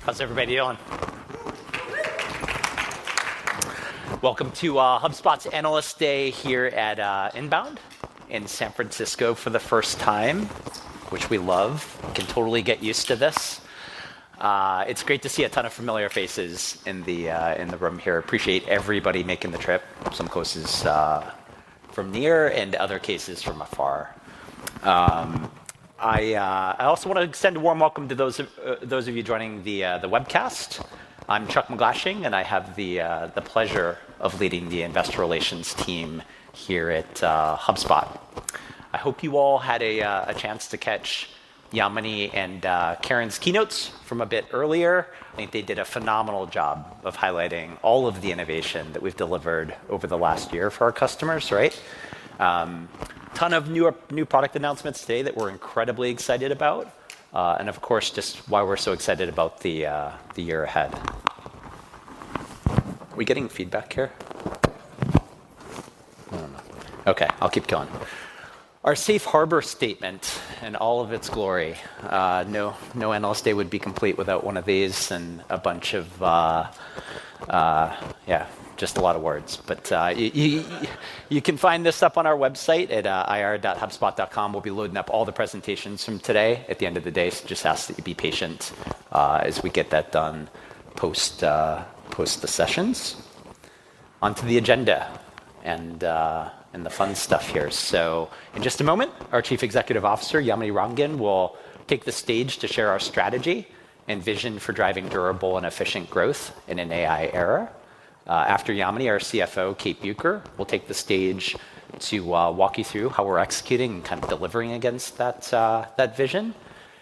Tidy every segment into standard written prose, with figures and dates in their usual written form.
How's everybody doing? Welcome to HubSpot's Analyst Day here at Inbound in San Francisco for the first time, which we love. We can totally get used to this. It's great to see a ton of familiar faces in the room here. Appreciate everybody making the trip. Some cases from near and other cases from afar. I also want to extend a warm welcome to those of you joining the webcast. I'm Chuck McGlashing, and I have the pleasure of leading the investor relations team here at HubSpot. I hope you all had a chance to catch Yamini and Karen's keynotes from a bit earlier. I think they did a phenomenal job of highlighting all of the innovation that we've delivered over the last year for our customers, right? Ton of new product announcements today that we're incredibly excited about. And of course, just why we're so excited about the year ahead. Are we getting feedback here? I don't know. Okay, I'll keep going. Our safe harbor statement in all of its glory. No Analyst Day would be complete without one of these and a bunch of, just a lot of words. But you can find this up on our website at ir.hubspot.com. We'll be loading up all the presentations from today at the end of the day, so just ask that you be patient as we get that done post the sessions. Onto the agenda and the fun stuff here. So in just a moment, our Chief Executive Officer, Yamini Rangan, will take the stage to share our strategy and vision for driving durable and efficient growth in an AI era. After Yamini, our CFO, Kate Bucher, will take the stage to walk you through how we're executing and kind of delivering against that vision.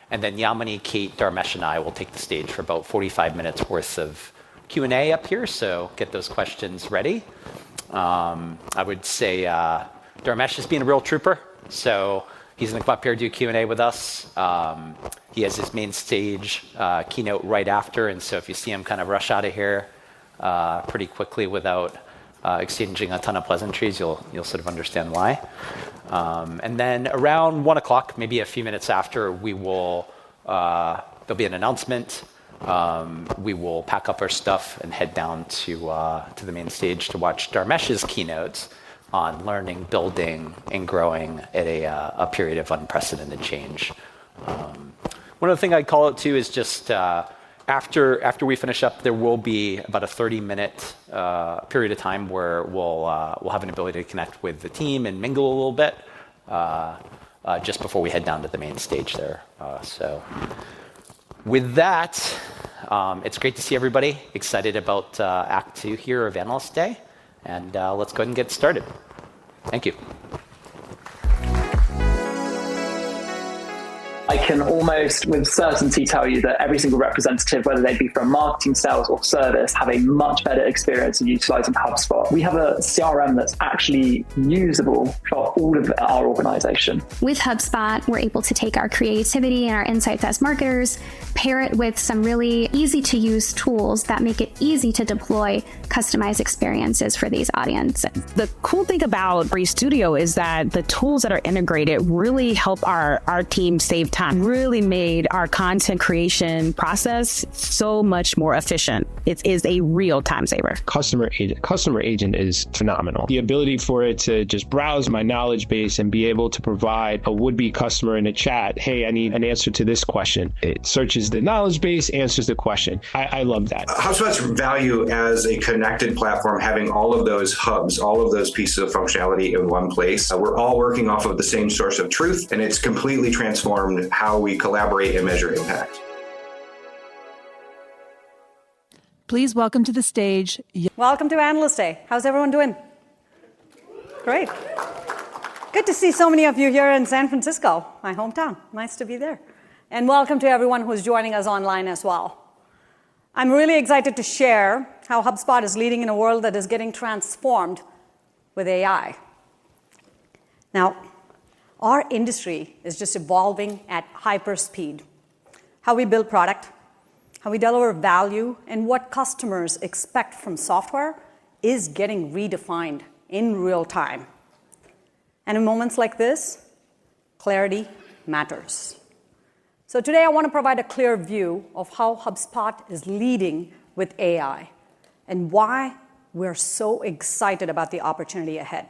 And then Yamini, Kate, Dharmesh, and I will take the stage for about 45 minutes worth of Q&A up here, so get those questions ready. I would say Dharmesh is being a real trooper, so he's going to come up here and do Q&A with us. He has his main stage keynote right after, and so if you see him kind of rush out of here pretty quickly without exchanging a ton of pleasantries, you'll sort of understand why. And then around 1 o'clock, maybe a few minutes after, there'll be an announcement. We will pack up our stuff and head down to the main stage to watch Dharmesh's keynotes on learning, building, and growing at a period of unprecedented change. One other thing I'd call out too is just after we finish up, there will be about a 30-minute period of time where we'll have an ability to connect with the team and mingle a little bit just before we head down to the main stage there. So with that, it's great to see everybody excited about Act 2 here of Analyst Day. And let's go ahead and get started. Thank you. I can almost with certainty tell you that every single representative, whether they be from marketing, sales, or service, have a much better experience in utilizing HubSpot. We have a CRM that's actually usable for all of our organization. With HubSpot, we're able to take our creativity and our insights as marketers, pair it with some really easy to use tools that make it easy to deploy customized experiences for these audiences. The cool thing about Breeze Studio is that the tools that are integrated really help our team save time. Really made our content creation process so much more efficient. It is a real time saver. Customer agent is phenomenal. The ability for it to just browse my knowledge base and be able to provide a would-be customer in a chat, hey, I need an answer to this question. It searches the knowledge base, answers the question. I love that. HubSpot's value as a connected platform, having all of those hubs, all of those pieces of functionality in one place. We're all working off of the same source of truth, and it's completely transformed how we collaborate and measure impact. Please welcome to the stage. Welcome to Analyst Day. How's everyone doing? Great. Good to see so many of you here in San Francisco, my hometown. Nice to be there. And welcome to everyone who's joining us online as well. I'm really excited to share how HubSpot is leading in a world that is getting transformed with AI. Now, our industry is just evolving at hyper speed. How we build product, how we deliver value, and what customers expect from software is getting redefined in real time. And in moments like this, clarity matters. So today I want to provide a clear view of how HubSpot is leading with AI and why we're so excited about the opportunity ahead.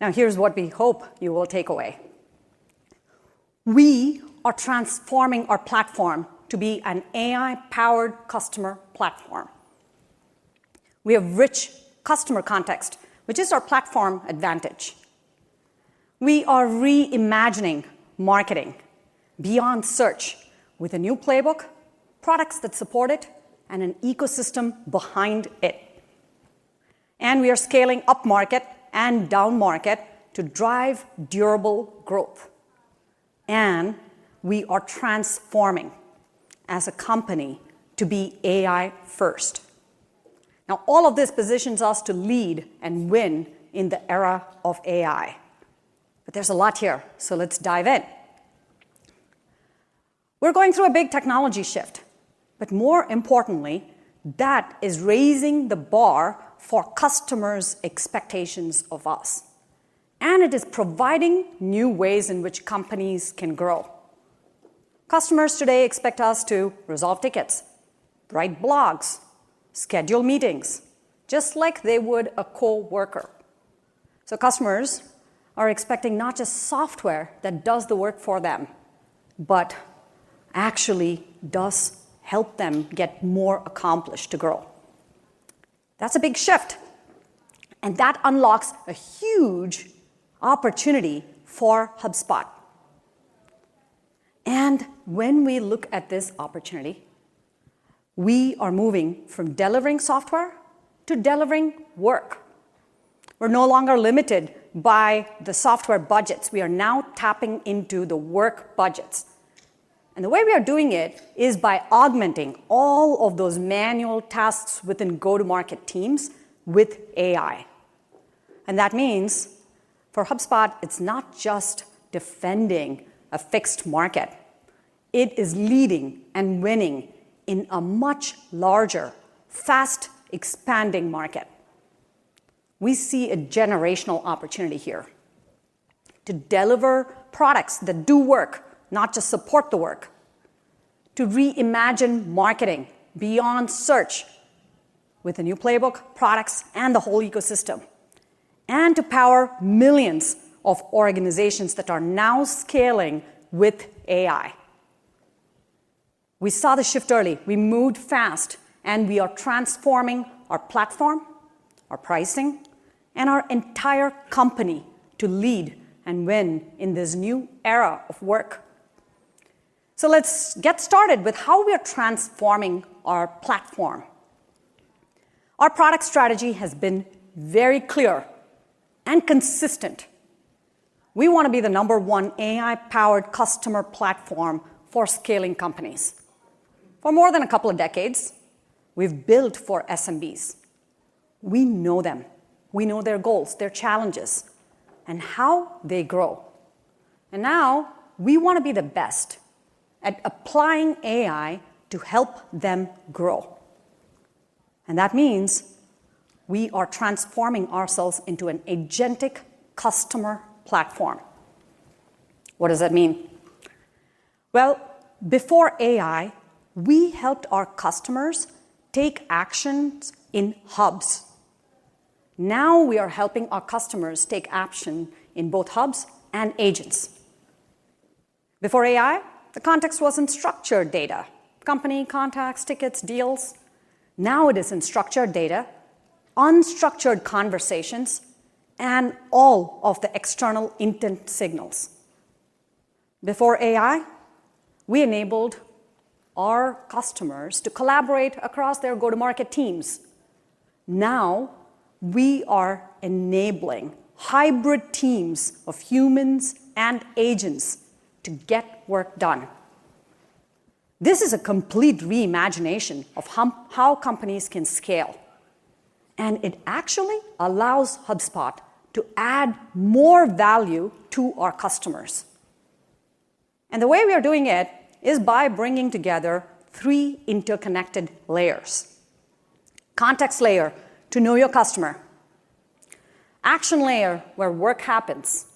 Now, here's what we hope you will take away. We are transforming our platform to be an AI-powered customer platform. We have rich customer context, which is our platform advantage. We are reimagining marketing beyond search with a new playbook, products that support it, and an ecosystem behind it. And we are scaling up market and down market to drive durable growth. And we are transforming as a company to be AI first. Now, all of this positions us to lead and win in the era of AI. But there's a lot here, so let's dive in. We're going through a big technology shift, but more importantly, that is raising the bar for customers' expectations of us. And it is providing new ways in which companies can grow. Customers today expect us to resolve tickets, write blogs, schedule meetings, just like they would a co-worker. So customers are expecting not just software that does the work for them, but actually does help them get more accomplished to grow. That's a big shift. And that unlocks a huge opportunity for HubSpot. And when we look at this opportunity, we are moving from delivering software to delivering work. We're no longer limited by the software budgets. We are now tapping into the work budgets. And the way we are doing it is by augmenting all of those manual tasks within go-to-market teams with AI. And that means for HubSpot, it's not just defending a fixed market. It is leading and winning in a much larger, fast expanding market. We see a generational opportunity here to deliver products that do work, not just support the work, to reimagine marketing beyond search with a new playbook, products, and the whole ecosystem, and to power millions of organizations that are now scaling with AI. We saw the shift early, we moved fast, and we are transforming our platform, our pricing, and our entire company to lead and win in this new era of work. So let's get started with how we are transforming our platform. Our product strategy has been very clear and consistent. We want to be the #1 AI-powered customer platform for scaling companies. For more than a couple of decades, we've built for SMBs. We know them. We know their goals, their challenges, and how they grow. And now we want to be the best at applying AI to help them grow. And that means we are transforming ourselves into an agentic customer platform. What does that mean? Well, before AI, we helped our customers take actions in hubs. Now we are helping our customers take action in both hubs and agents. Before AI, the context was in structured data, company contacts, tickets, deals. Now it is in structured data, unstructured conversations, and all of the external intent signals. Before AI, we enabled our customers to collaborate across their go-to-market teams. Now we are enabling hybrid teams of humans and agents to get work done. This is a complete reimagination of how companies can scale. And it actually allows HubSpot to add more value to our customers. And the way we are doing it is by bringing together 3 interconnected layers. Context layer to know your customer. Action layer where work happens.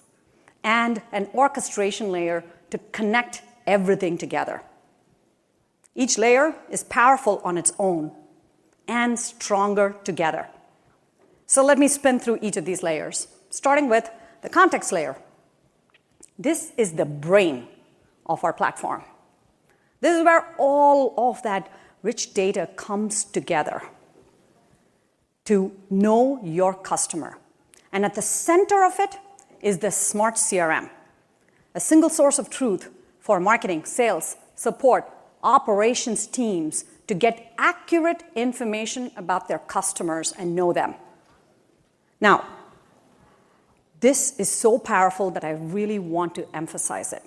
And an orchestration layer to connect everything together. Each layer is powerful on its own and stronger together. So let me spin through each of these layers, starting with the context layer. This is the brain of our platform. This is where all of that rich data comes together to know your customer. And at the center of it is the smart CRM, a single source of truth for marketing, sales, support, operations teams to get accurate information about their customers and know them. Now, this is so powerful that I really want to emphasize it,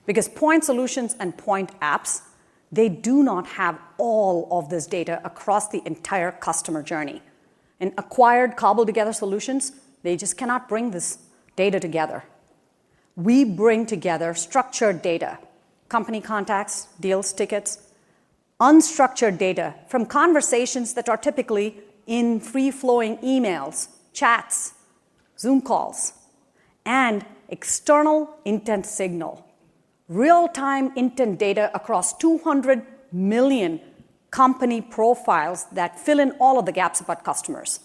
because point solutions and point apps, they do not have all of this data across the entire customer journey. And acquired, cobbled together solutions, they just cannot bring this data together. We bring together structured data, company contacts, deals, tickets, unstructured data from conversations that are typically in free-flowing emails, chats, Zoom calls, and external intent signal, real-time intent data across 200 million company profiles that fill in all of the gaps about customers.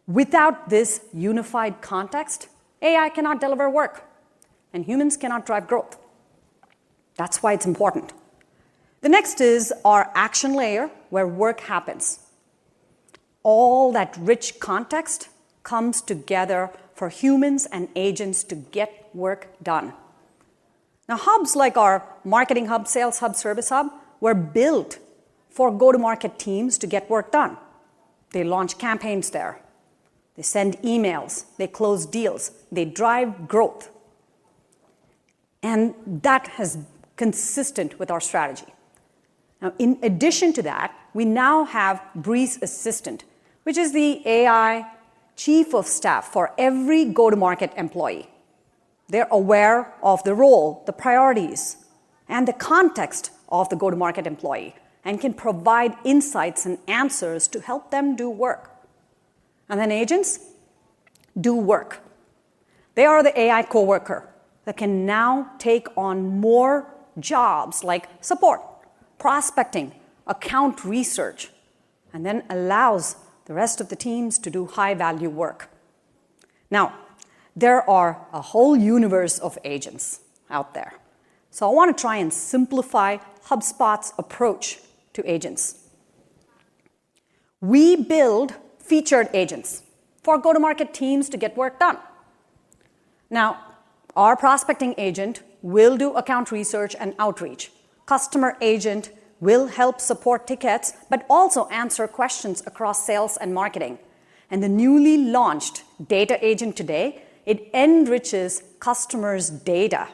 Without this unified context, AI cannot deliver work, and humans cannot drive growth. That's why it's important. The next is our action layer, where work happens. All that rich context comes together for humans and agents to get work done. Now, hubs like our Marketing Hub, Sales Hub, Service Hub were built for go-to-market teams to get work done. They launch campaigns there. They send emails. They close deals. They drive growth. And that has consistent with our strategy. Now, in addition to that, we now have Breeze Assistant, which is the AI chief of staff for every go-to-market employee. They're aware of the role, the priorities, and the context of the go-to-market employee, and can provide insights and answers to help them do work. And then agents do work. They are the AI coworker that can now take on more jobs like support, prospecting, account research, and then allows the rest of the teams to do high-value work. Now, there are a whole universe of agents out there. So I want to try and simplify HubSpot's approach to agents. We build featured agents for go-to-market teams to get work done. Now, our prospecting agent will do account research and outreach. Customer agent will help support tickets, but also answer questions across sales and marketing. And the newly launched data agent today, it enriches customers' data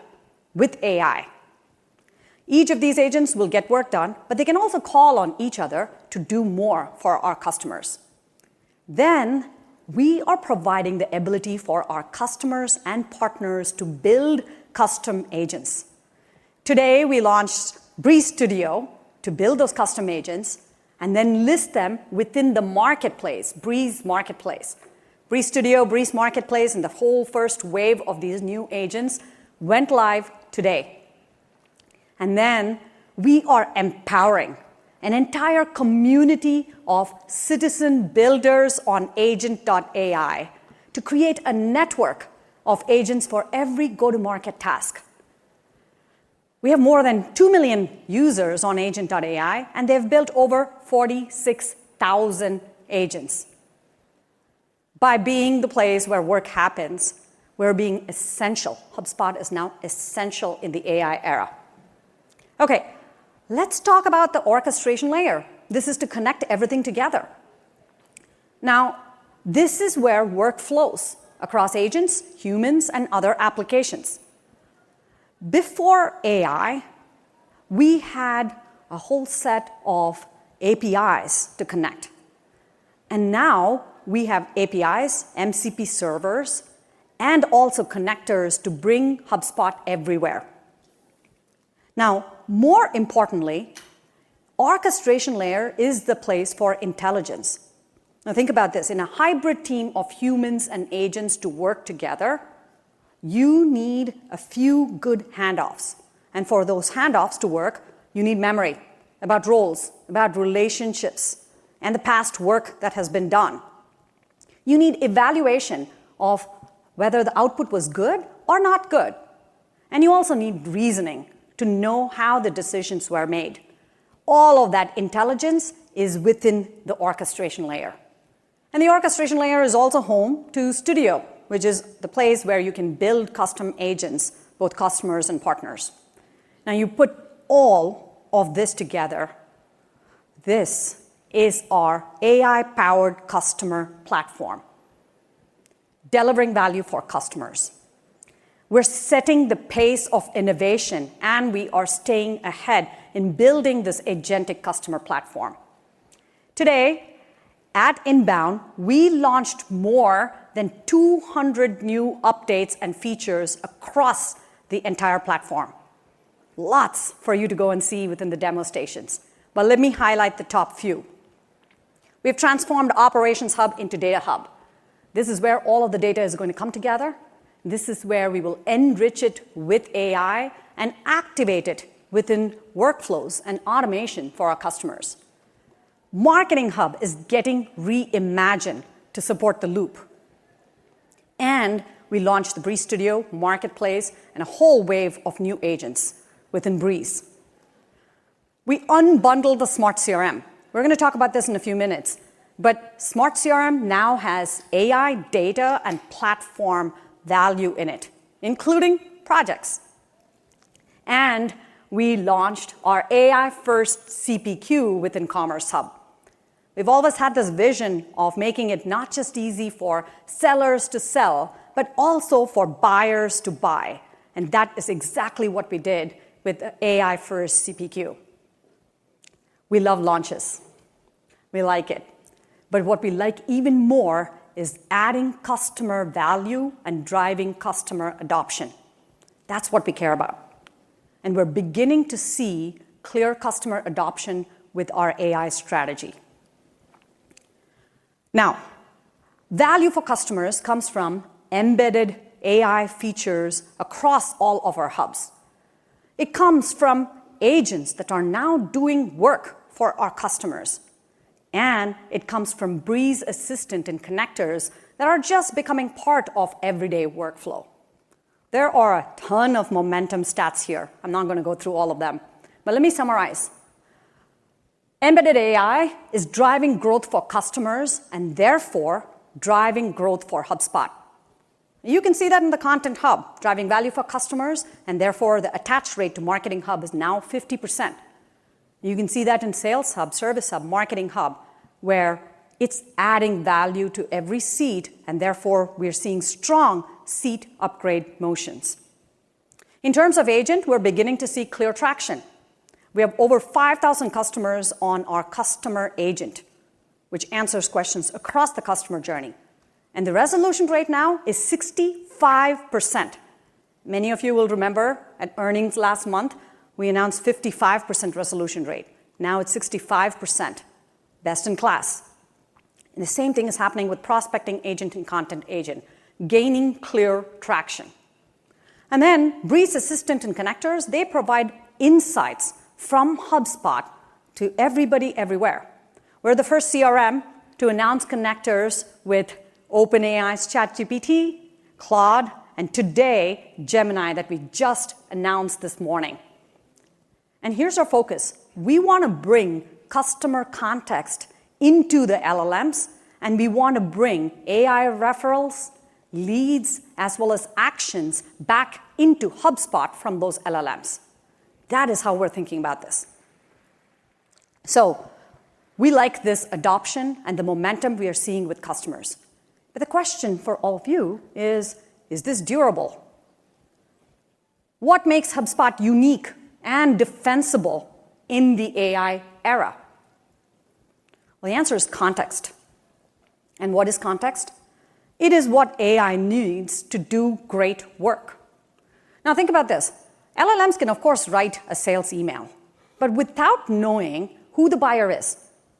with AI. Each of these agents will get work done, but they can also call on each other to do more for our customers. Then we are providing the ability for our customers and partners to build custom agents. Today, we launched Breeze Studio to build those custom agents and then list them within the marketplace, Breeze Marketplace. Breeze Studio, Breeze Marketplace, and the whole first wave of these new agents went live today. And then we are empowering an entire community of citizen builders on agent.ai to create a network of agents for every go-to-market task. We have more than 2 million users on agent.ai, and they've built over 46,000 agents. By being the place where work happens, we're being essential. HubSpot is now essential in the AI era. Okay, let's talk about the orchestration layer. This is to connect everything together. Now, this is where work flows across agents, humans, and other applications. Before AI, we had a whole set of APIs to connect. And now we have APIs, MCP servers, and also connectors to bring HubSpot everywhere. Now, more importantly, orchestration layer is the place for intelligence. Now think about this. In a hybrid team of humans and agents to work together, you need a few good handoffs. And for those handoffs to work, you need memory about roles, about relationships, and the past work that has been done. You need evaluation of whether the output was good or not good. And you also need reasoning to know how the decisions were made. All of that intelligence is within the orchestration layer. And the orchestration layer is also home to Studio, which is the place where you can build custom agents, both customers and partners. Now you put all of this together. This is our AI-powered customer platform, delivering value for customers. We're setting the pace of innovation, and we are staying ahead in building this agentic customer platform. Today, at Inbound, we launched more than 200 new updates and features across the entire platform. Lots for you to go and see within the demo stations. But let me highlight the top few. We've transformed Operations Hub into Data Hub. This is where all of the data is going to come together. This is where we will enrich it with AI and activate it within workflows and automation for our customers. Marketing Hub is getting reimagined to support the loop. And we launched the Breeze Studio, Marketplace, and a whole wave of new agents within Breeze. We unbundled the Smart CRM. We're going to talk about this in a few minutes. But Smart CRM now has AI, data, and platform value in it, including projects. And we launched our AI-first CPQ within Commerce Hub. We've always had this vision of making it not just easy for sellers to sell, but also for buyers to buy. And that is exactly what we did with the AI-first CPQ. We love launches. We like it. But what we like even more is adding customer value and driving customer adoption. That's what we care about. And we're beginning to see clear customer adoption with our AI strategy. Now, value for customers comes from embedded AI features across all of our hubs. It comes from agents that are now doing work for our customers. And it comes from Breeze Assistant and connectors that are just becoming part of everyday workflow. There are a ton of momentum stats here. I'm not going to go through all of them. But let me summarize. Embedded AI is driving growth for customers and therefore driving growth for HubSpot. You can see that in the Content Hub, driving value for customers, and therefore the attach rate to Marketing Hub is now 50%. You can see that in Sales Hub, Service Hub, Marketing Hub, where it's adding value to every seat, and therefore we're seeing strong seat upgrade motions. In terms of agent, we're beginning to see clear traction. We have over 5,000 customers on our customer agent, which answers questions across the customer journey. And the resolution rate now is 65%. Many of you will remember at earnings last month, we announced 55% resolution rate. Now it's 65%, best in class. And the same thing is happening with prospecting agent and content agent, gaining clear traction. And then Breeze Assistant and connectors, they provide insights from HubSpot to everybody everywhere. We're the first CRM to announce connectors with OpenAI's ChatGPT, Claude, and today, Gemini that we just announced this morning. And here's our focus. We want to bring customer context into the LLMs, and we want to bring AI referrals, leads, as well as actions back into HubSpot from those LLMs. That is how we're thinking about this. So we like this adoption and the momentum we are seeing with customers. But the question for all of you is this durable? What makes HubSpot unique and defensible in the AI era? Well, the answer is context. And what is context? It is what AI needs to do great work. Now think about this. LLMs can, of course, write a sales email, but without knowing who the buyer is,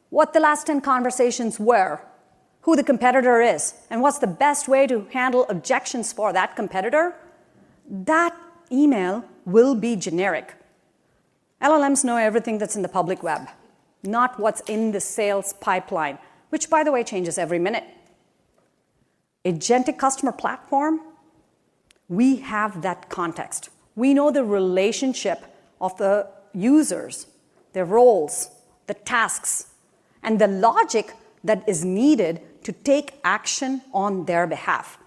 what the last 10 conversations were, who the competitor is, and what's the best way to handle objections for that competitor, that email will be generic. LLMs know everything that's in the public web, not what's in the sales pipeline, which, by the way, changes every minute. Agentic customer platform, we have that context. We know the relationship of the users, their roles, the tasks, and the logic that is needed to take action on their behalf.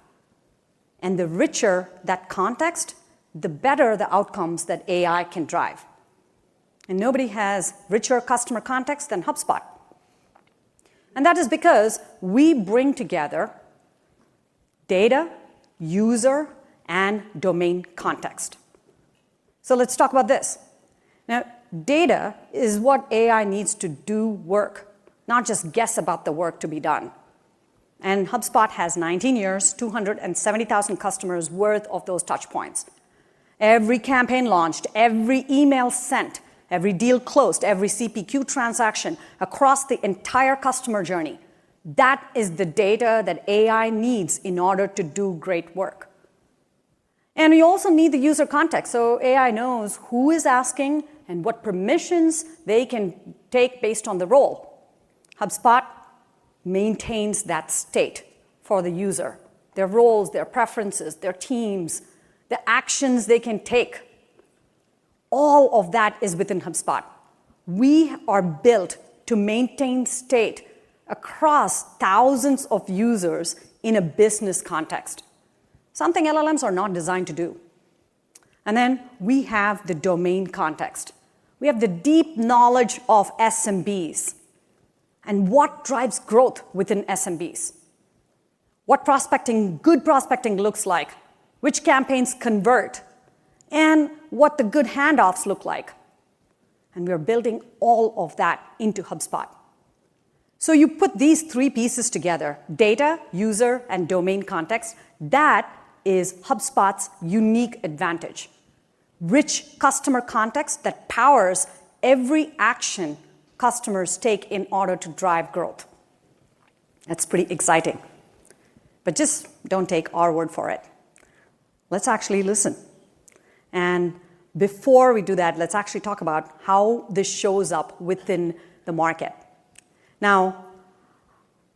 And the richer that context, the better the outcomes that AI can drive. And nobody has richer customer context than HubSpot. And that is because we bring together data, user, and domain context. So let's talk about this. Now, data is what AI needs to do work, not just guess about the work to be done. And HubSpot has 19 years, 270,000 customers worth of those touch points. Every campaign launched, every email sent, every deal closed, every CPQ transaction across the entire customer journey. That is the data that AI needs in order to do great work. And we also need the user context, so AI knows who is asking and what permissions they can take based on the role. HubSpot maintains that state for the user, their roles, their preferences, their teams, the actions they can take. All of that is within HubSpot. We are built to maintain state across thousands of users in a business context, something LLMs are not designed to do. And then we have the domain context. We have the deep knowledge of SMBs and what drives growth within SMBs, what good prospecting looks like, which campaigns convert, and what the good handoffs look like. And we're building all of that into HubSpot. So you put these three pieces together, data, user, and domain context, that is HubSpot's unique advantage. Rich customer context that powers every action customers take in order to drive growth. That's pretty exciting. But just don't take our word for it. Let's actually listen. And before we do that, let's actually talk about how this shows up within the market. Now,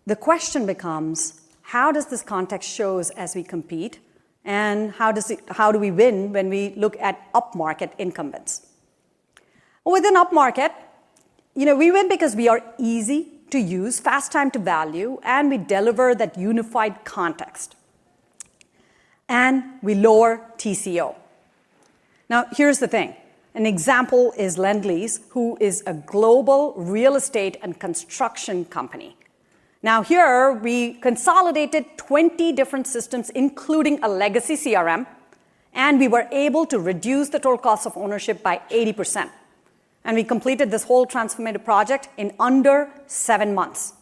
the question becomes, how does this context shows as we compete? And how do we win when we look at upmarket incumbents? Within upmarket, we win because we are easy to use, fast time to value, and we deliver that unified context. And we lower TCO. Now, here's the thing. An example is Lend-Lease, who is a global real estate and construction company. Now, here we consolidated 20 different systems, including a legacy CRM, and we were able to reduce the total cost of ownership by 80%. And we completed this whole transformative project in under 7 months.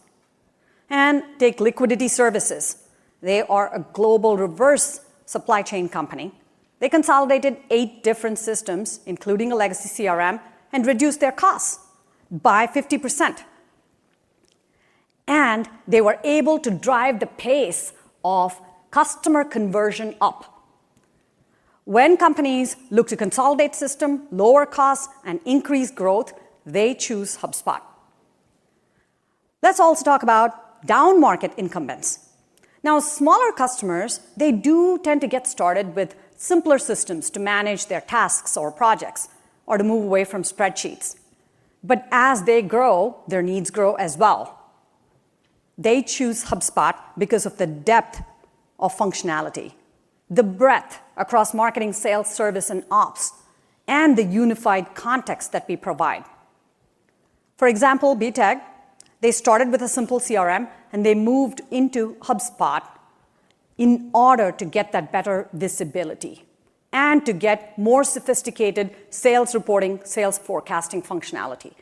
And take Liquidity Services. They are a global reverse supply chain company. They consolidated 8 different systems, including a legacy CRM, and reduced their costs by 50%. And they were able to drive the pace of customer conversion up. When companies look to consolidate system, lower costs, and increase growth, they choose HubSpot. Let's also talk about down-market incumbents. Now, smaller customers, they do tend to get started with simpler systems to manage their tasks or projects, or to move away from spreadsheets. But as they grow, their needs grow as well. They choose HubSpot because of the depth of functionality, the breadth across marketing, sales, service, and ops, and the unified context that we provide. For example, BTEG, they started with a simple CRM, and they moved into HubSpot in order to get that better visibility and to get more sophisticated sales reporting, sales forecasting functionality.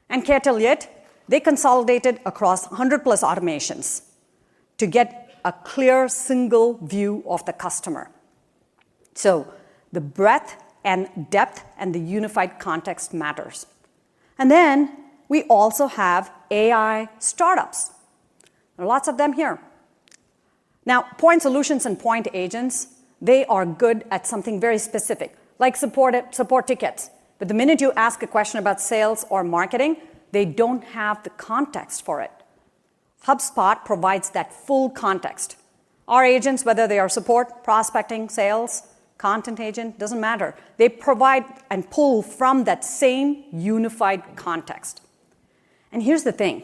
And Keteliet, they consolidated across 100+ automations to get a clear single view of the customer. So the breadth and depth and the unified context matters. And then we also have AI startups. There are lots of them here. Now, point solutions and point agents, they are good at something very specific, like support tickets. But the minute you ask a question about sales or marketing, they don't have the context for it. HubSpot provides that full context. Our agents, whether they are support, prospecting, sales, content agent, doesn't matter. They provide and pull from that same unified context. And here's the thing.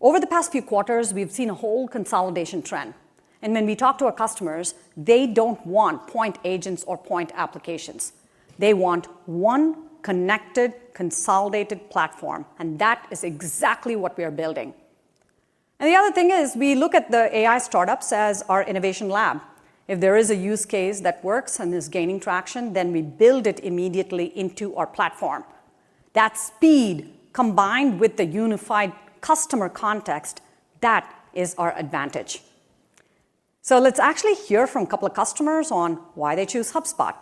Over the past few quarters, we've seen a whole consolidation trend. And when we talk to our customers, they don't want point agents or point applications. They want one connected, consolidated platform. And that is exactly what we are building. And the other thing is, we look at the AI startups as our innovation lab. If there is a use case that works and is gaining traction, then we build it immediately into our platform. That speed, combined with the unified customer context, that is our advantage. So let's actually hear from a couple of customers on why they choose HubSpot.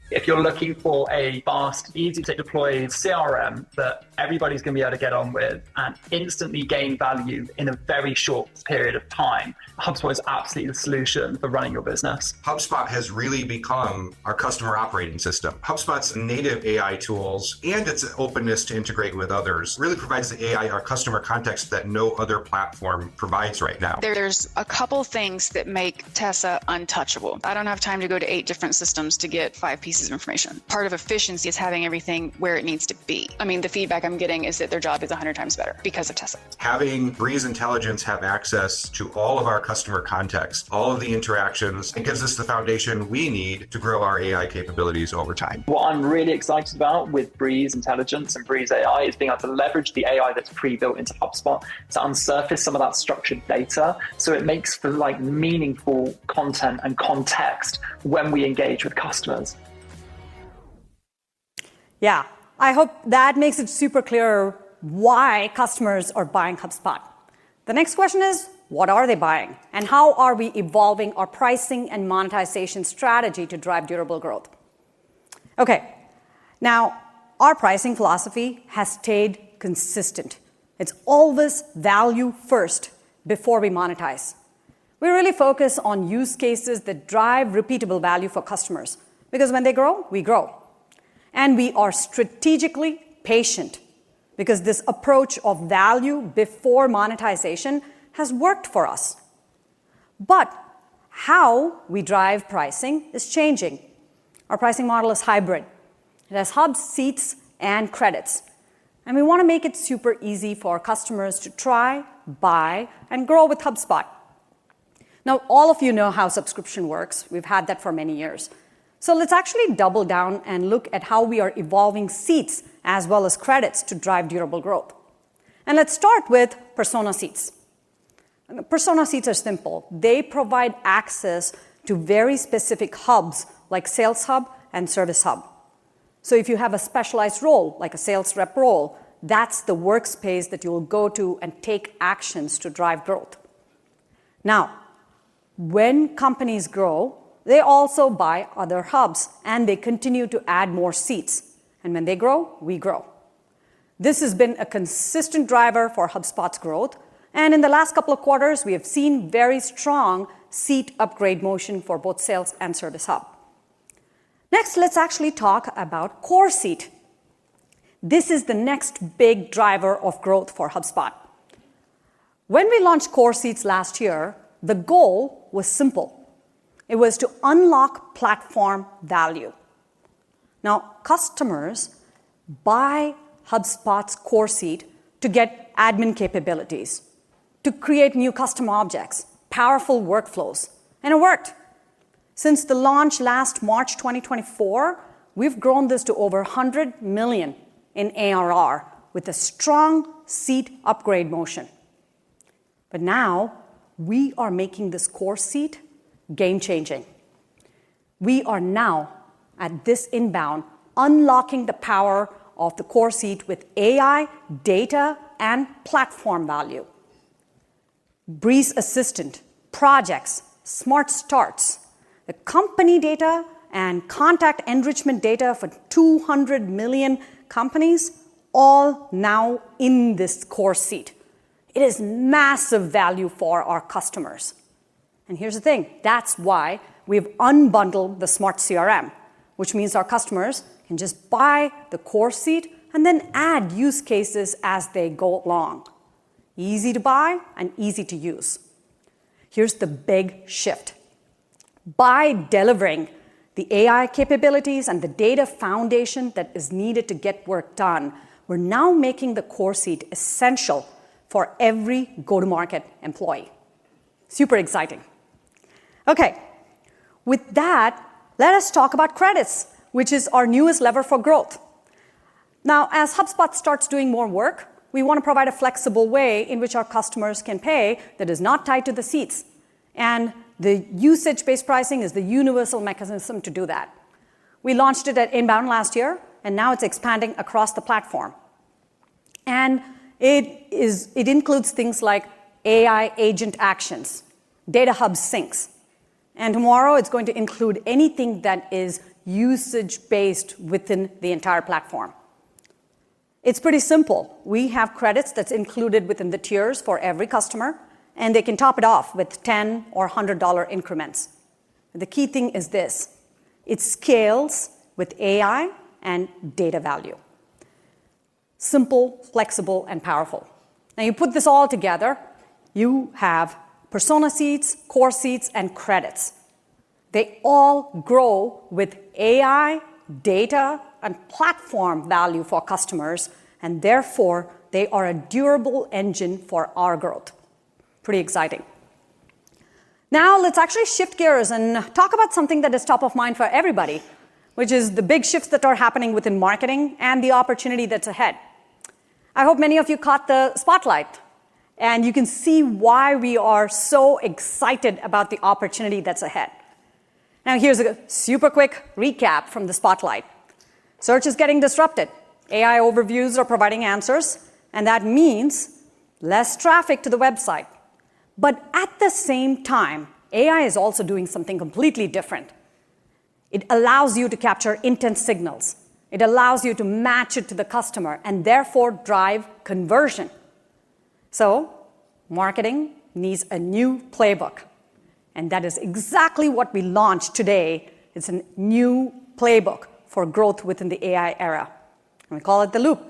If you're looking for a fast, easy to deploy CRM that everybody's going to be able to get on with and instantly gain value in a very short period of time, HubSpot is absolutely the solution for running your business. HubSpot has really become our customer operating system. HubSpot's native AI tools and its openness to integrate with others really provides the AI or customer context that no other platform provides right now. There's a couple things that make Tessa untouchable. I don't have time to go to 8 different systems to get 5 pieces of information. Part of efficiency is having everything where it needs to be. I mean, the feedback I'm getting is that their job is 100 times better because of Tessa. Having Breeze Intelligence have access to all of our customer context, all of the interactions, it gives us the foundation we need to grow our AI capabilities over time. What I'm really excited about with Breeze Intelligence and Breeze AI is being able to leverage the AI that's pre-built into HubSpot to unsurface some of that structured data, so it makes for like meaningful content and context when we engage with customers. Yeah, I hope that makes it super clear why customers are buying HubSpot. The next question is, what are they buying? And how are we evolving our pricing and monetization strategy to drive durable growth? Okay, now our pricing philosophy has stayed consistent. It's always value first before we monetize. We really focus on use cases that drive repeatable value for customers, because when they grow, we grow. And we are strategically patient because this approach of value before monetization has worked for us. But how we drive pricing is changing. Our pricing model is hybrid. It has hubs, seats, and credits. And we want to make it super easy for our customers to try, buy, and grow with HubSpot. Now, all of you know how subscription works. We've had that for many years. So let's actually double down and look at how we are evolving seats as well as credits to drive durable growth. And let's start with persona seats. Persona seats are simple. They provide access to very specific hubs like Sales Hub and Service Hub. So if you have a specialized role, like a sales rep role, that's the workspace that you will go to and take actions to drive growth. Now, when companies grow, they also buy other hubs, and they continue to add more seats. And when they grow, we grow. This has been a consistent driver for HubSpot's growth. And in the last couple of quarters, we have seen very strong seat upgrade motion for both Sales and Service Hub. Next, let's actually talk about Core Seat. This is the next big driver of growth for HubSpot. When we launched Core Seats last year, the goal was simple. It was to unlock platform value. Now, customers buy HubSpot's Core Seat to get admin capabilities, to create new custom objects, powerful workflows, and it worked. Since the launch last March 2024, we've grown this to over 100 million in ARR with a strong seat upgrade motion. But now we are making this Core Seat game-changing. We are now, at this inbound, unlocking the power of the Core Seat with AI, data, and platform value. Breeze Assistant, projects, smart starts, the company data and contact enrichment data for 200 million companies, all now in this Core Seat. It is massive value for our customers. And here's the thing, that's why we've unbundled the Smart CRM, which means our customers can just buy the core seat and then add use cases as they go along. Easy to buy and easy to use. Here's the big shift. By delivering the AI capabilities and the data foundation that is needed to get work done, we're now making the core seat essential for every go-to-market employee. Super exciting. Okay, with that, let us talk about credits, which is our newest lever for growth. Now, as HubSpot starts doing more work, we want to provide a flexible way in which our customers can pay that is not tied to the seats. And the usage-based pricing is the universal mechanism to do that. We launched it at Inbound last year, and now it's expanding across the platform. And it includes things like AI agent actions, Data Hub syncs. And tomorrow, it's going to include anything that is usage-based within the entire platform. It's pretty simple. We have credits that's included within the tiers for every customer, and they can top it off with $10 or $100 increments. The key thing is this. It scales with AI and data value. Simple, flexible, and powerful. Now you put this all together, you have persona seats, core seats, and credits. They all grow with AI, data, and platform value for customers, and therefore they are a durable engine for our growth. Pretty exciting. Now let's actually shift gears and talk about something that is top of mind for everybody, which is the big shifts that are happening within marketing and the opportunity that's ahead. I hope many of you caught the spotlight, and you can see why we are so excited about the opportunity that's ahead. Now here's a super quick recap from the spotlight. Search is getting disrupted. AI overviews are providing answers, and that means less traffic to the website. But at the same time, AI is also doing something completely different. It allows you to capture intent signals. It allows you to match it to the customer and therefore drive conversion. So, marketing needs a new playbook. And that is exactly what we launched today. It's a new playbook for growth within the AI era. And we call it the loop.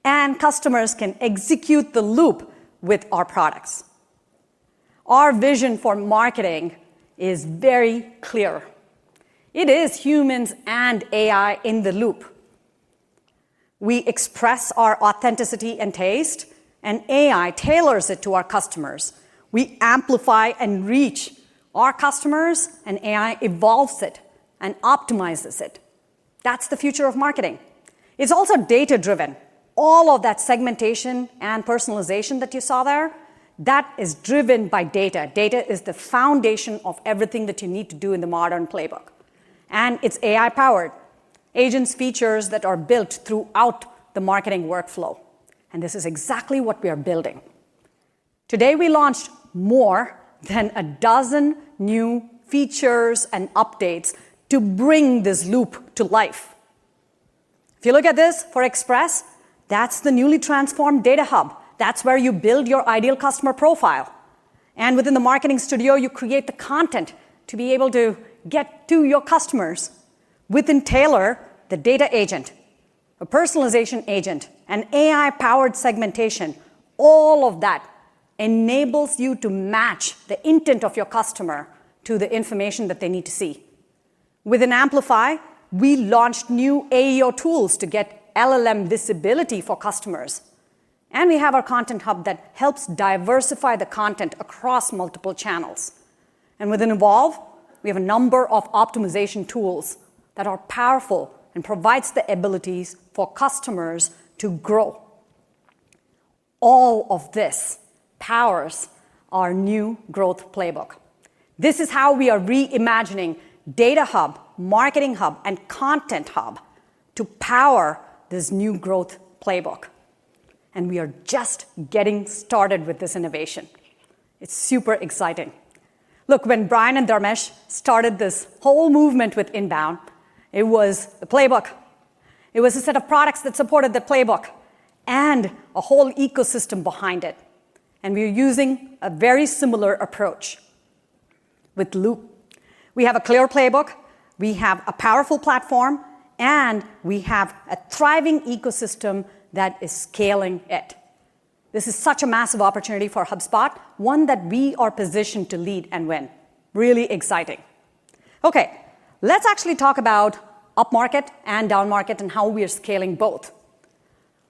And customers can execute the loop with our products. Our vision for marketing is very clear. It is humans and AI in the loop. We express our authenticity and taste, and AI tailors it to our customers. We amplify and reach our customers, and AI evolves it and optimizes it. That's the future of marketing. It's also data-driven. All of that segmentation and personalization that you saw there, that is driven by data. Data is the foundation of everything that you need to do in the modern playbook. And it's AI-powered. Agents features that are built throughout the marketing workflow. And this is exactly what we are building. Today, we launched more than a dozen new features and updates to bring this loop to life. If you look at this for Express, that's the newly transformed Data Hub. That's where you build your ideal customer profile. And within the Marketing Studio, you create the content to be able to get to your customers. Within Tailor, the data agent, a personalization agent, an AI-powered segmentation, all of that enables you to match the intent of your customer to the information that they need to see. Within Amplify, we launched new AEO tools to get LLM visibility for customers. And we have our Content Hub that helps diversify the content across multiple channels. And within Evolve, we have a number of optimization tools that are powerful and provides the abilities for customers to grow. All of this powers our new growth playbook. This is how we are reimagining Data Hub, Marketing Hub, and Content Hub to power this new growth playbook. And we are just getting started with this innovation. It's super exciting. Look, when Brian and Dharmesh started this whole movement with Inbound, it was the playbook. It was a set of products that supported the playbook and a whole ecosystem behind it. And we're using a very similar approach with Loop. We have a clear playbook, we have a powerful platform, and we have a thriving ecosystem that is scaling it. This is such a massive opportunity for HubSpot, one that we are positioned to lead and win. Really exciting. Okay, let's actually talk about upmarket and downmarket and how we are scaling both.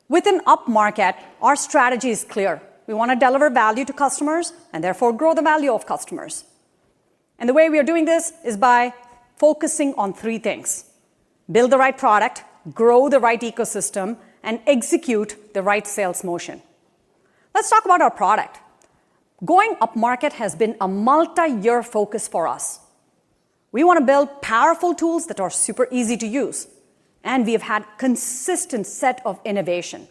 Within upmarket, our strategy is clear. We want to deliver value to customers and therefore grow the value of customers. And the way we are doing this is by focusing on three things: build the right product, grow the right ecosystem, and execute the right sales motion. Let's talk about our product. Going upmarket has been a multi-year focus for us. We want to build powerful tools that are super easy to use. And we have had consistent set of innovation,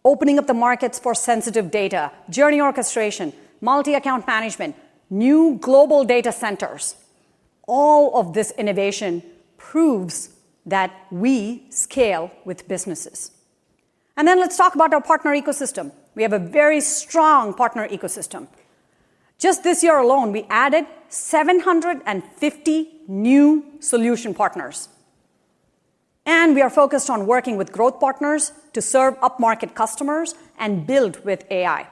opening up the markets for sensitive data, journey orchestration, multi-account management, new global data centers. All of this innovation proves that we scale with businesses. And then let's talk about our partner ecosystem. We have a very strong partner ecosystem. Just this year alone, we added 750 new solution partners. And we are focused on working with growth partners to serve upmarket customers and build with AI.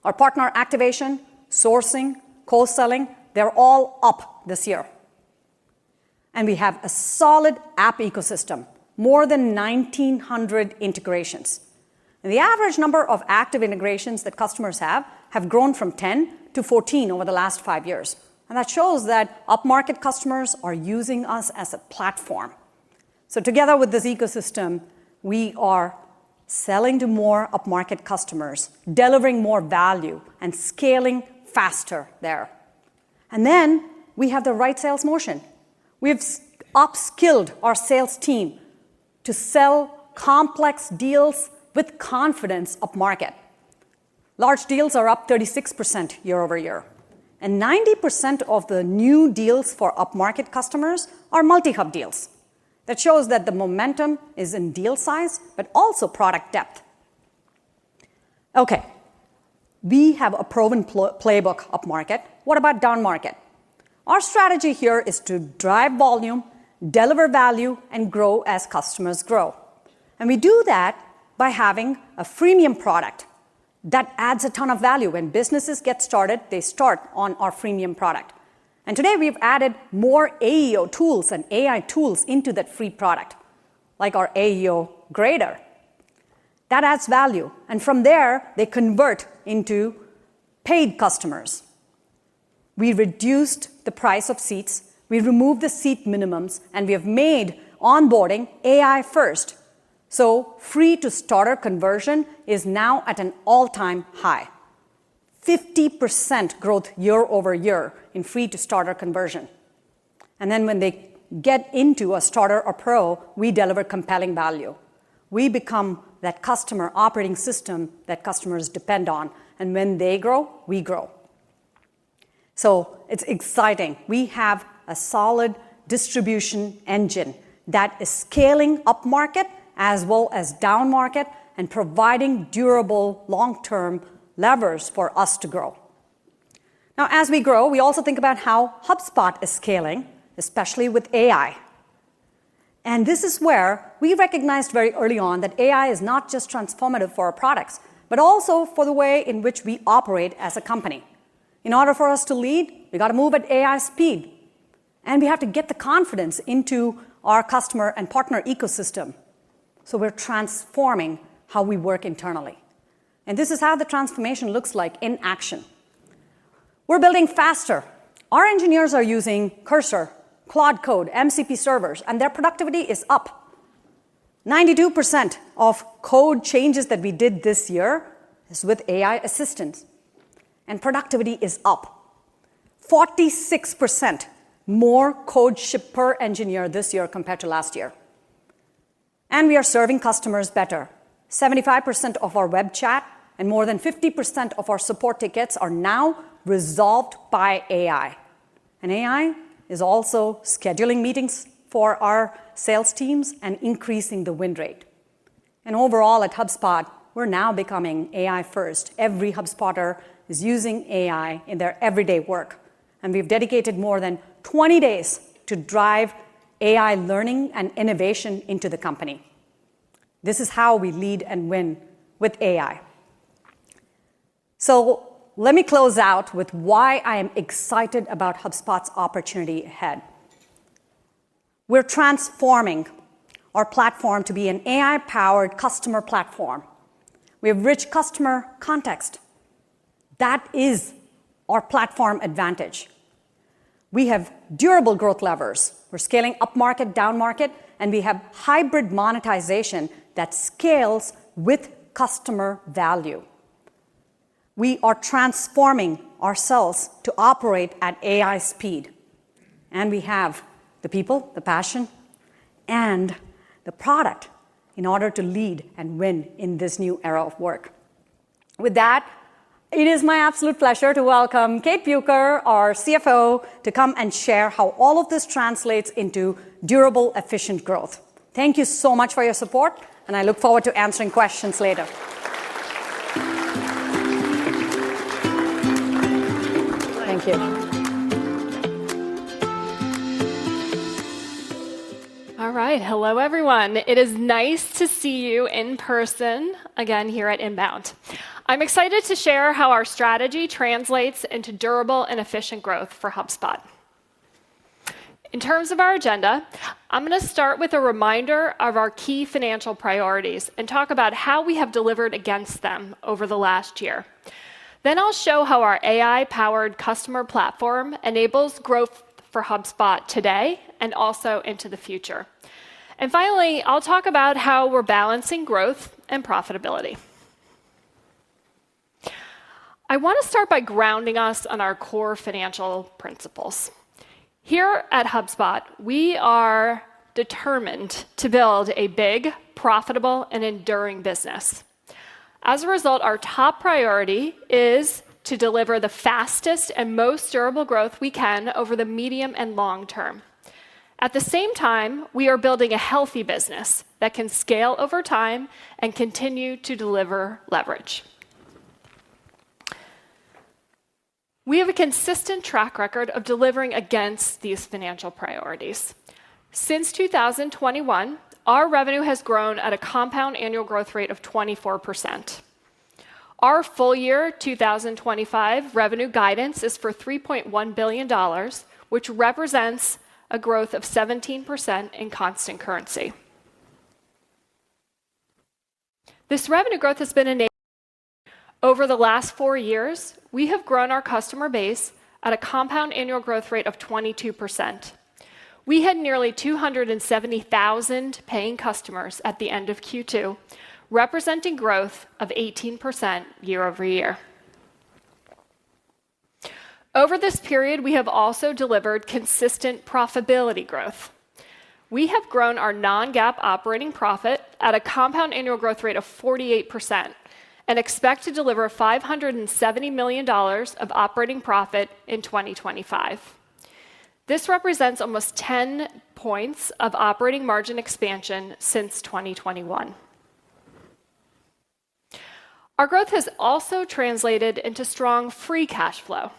Our partner activation, sourcing, co-selling, they're all up this year. And we have a solid app ecosystem, more than 1,900 integrations. And the average number of active integrations that customers have grown from 10 to 14 over the last 5 years. And that shows that upmarket customers are using us as a platform. So together with this ecosystem, we are selling to more upmarket customers, delivering more value, and scaling faster there. And then we have the right sales motion. We've upskilled our sales team to sell complex deals with confidence upmarket. Large deals are up 36% year over year. And 90% of the new deals for upmarket customers are multi-hub deals. That shows that the momentum is in deal size, but also product depth. Okay, we have a proven playbook upmarket. What about downmarket? Our strategy here is to drive volume, deliver value, and grow as customers grow. And we do that by having a freemium product that adds a ton of value. When businesses get started, they start on our freemium product. And today we've added more AEO tools and AI tools into that free product, like our AEO grader. That adds value. And from there, they convert into paid customers. We reduced the price of seats, we removed the seat minimums, and we have made onboarding AI first. So free to starter conversion is now at an all-time high. 50% growth year over year in free to starter conversion. And then when they get into a starter or pro, we deliver compelling value. We become that customer operating system that customers depend on. And when they grow, we grow. So it's exciting. We have a solid distribution engine that is scaling up market as well as down market and providing durable long-term levers for us to grow. Now, as we grow, we also think about how HubSpot is scaling, especially with AI. And this is where we recognized very early on that AI is not just transformative for our products, but also for the way in which we operate as a company. In order for us to lead, we got to move at AI speed. And we have to get the confidence into our customer and partner ecosystem. So we're transforming how we work internally. And this is how the transformation looks like in action. We're building faster. Our engineers are using Cursor, Claude Code, MCP servers, and their productivity is up. 92% of code changes that we did this year is with AI assistance. And productivity is up. 46% more code shipped per engineer this year compared to last year. And we are serving customers better. 75% of our web chat and more than 50% of our support tickets are now resolved by AI. And AI is also scheduling meetings for our sales teams and increasing the win rate. And overall at HubSpot, we're now becoming AI first. Every HubSpotter is using AI in their everyday work. And we've dedicated more than 20 days to drive AI learning and innovation into the company. This is how we lead and win with AI. So let me close out with why I am excited about HubSpot's opportunity ahead. We're transforming our platform to be an AI-powered customer platform. We have rich customer context. That is our platform advantage. We have durable growth levers. We're scaling up market, down market, and we have hybrid monetization that scales with customer value. We are transforming ourselves to operate at AI speed. And we have the people, the passion, and the product in order to lead and win in this new era of work. With that, it is my absolute pleasure to welcome Kate Bucher, our CFO, to come and share how all of this translates into durable, efficient growth. Thank you so much for your support, and I look forward to answering questions later. Thank you. All right. Hello, everyone. It is nice to see you in person again here at Inbound. I'm excited to share how our strategy translates into durable and efficient growth for HubSpot. In terms of our agenda, I'm going to start with a reminder of our key financial priorities and talk about how we have delivered against them over the last year. Then I'll show how our AI-powered customer platform enables growth for HubSpot today and also into the future. And finally, I'll talk about how we're balancing growth and profitability. I want to start by grounding us on our core financial principles. Here at HubSpot, we are determined to build a big, profitable, and enduring business. As a result, our top priority is to deliver the fastest and most durable growth we can over the medium and long term. At the same time, we are building a healthy business that can scale over time and continue to deliver leverage. We have a consistent track record of delivering against these financial priorities. Since 2021, our revenue has grown at a compound annual growth rate of 24%. Our full year 2025 revenue guidance is for $3.1 billion, which represents a growth of 17% in constant currency. This revenue growth has been enabled. Over the last 4 years, we have grown our customer base at a compound annual growth rate of 22%. We had nearly 270,000 paying customers at the end of Q2, representing growth of 18% year over year. Over this period, we have also delivered consistent profitability growth. We have grown our non-GAAP operating profit at a compound annual growth rate of 48% and expect to deliver $570 million of operating profit in 2025. This represents almost 10 points of operating margin expansion since 2021. Our growth has also translated into strong free cash flow.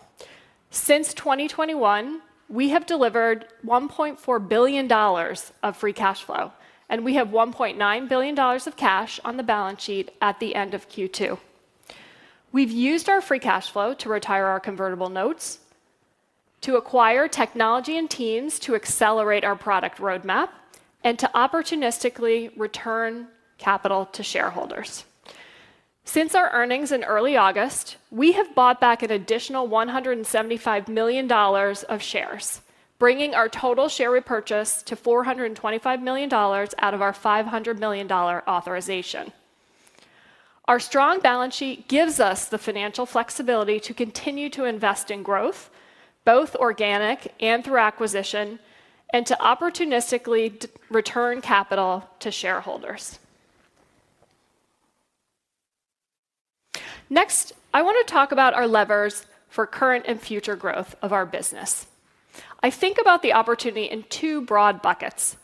Since 2021, we have delivered $1.4 billion of free cash flow, and we have $1.9 billion of cash on the balance sheet at the end of Q2. We've used our free cash flow to retire our convertible notes, to acquire technology and teams to accelerate our product roadmap, and to opportunistically return capital to shareholders. Since our earnings in early August, we have bought back an additional $175 million of shares, bringing our total share repurchase to $425 million out of our $500 million authorization. Our strong balance sheet gives us the financial flexibility to continue to invest in growth, both organic and through acquisition, and to opportunistically return capital to shareholders. Next, I want to talk about our levers for current and future growth of our business. I think about the opportunity in 2 broad buckets.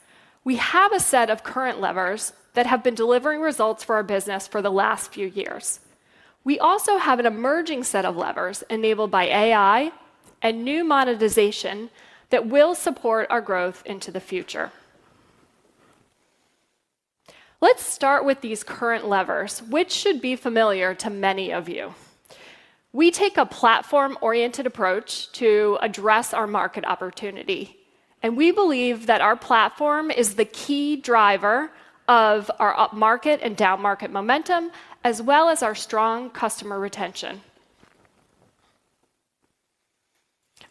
We have a set of current levers that have been delivering results for our business for the last few years. We also have an emerging set of levers enabled by AI and new monetization that will support our growth into the future. Let's start with these current levers, which should be familiar to many of you. We take a platform-oriented approach to address our market opportunity, and we believe that our platform is the key driver of our upmarket and downmarket momentum, as well as our strong customer retention.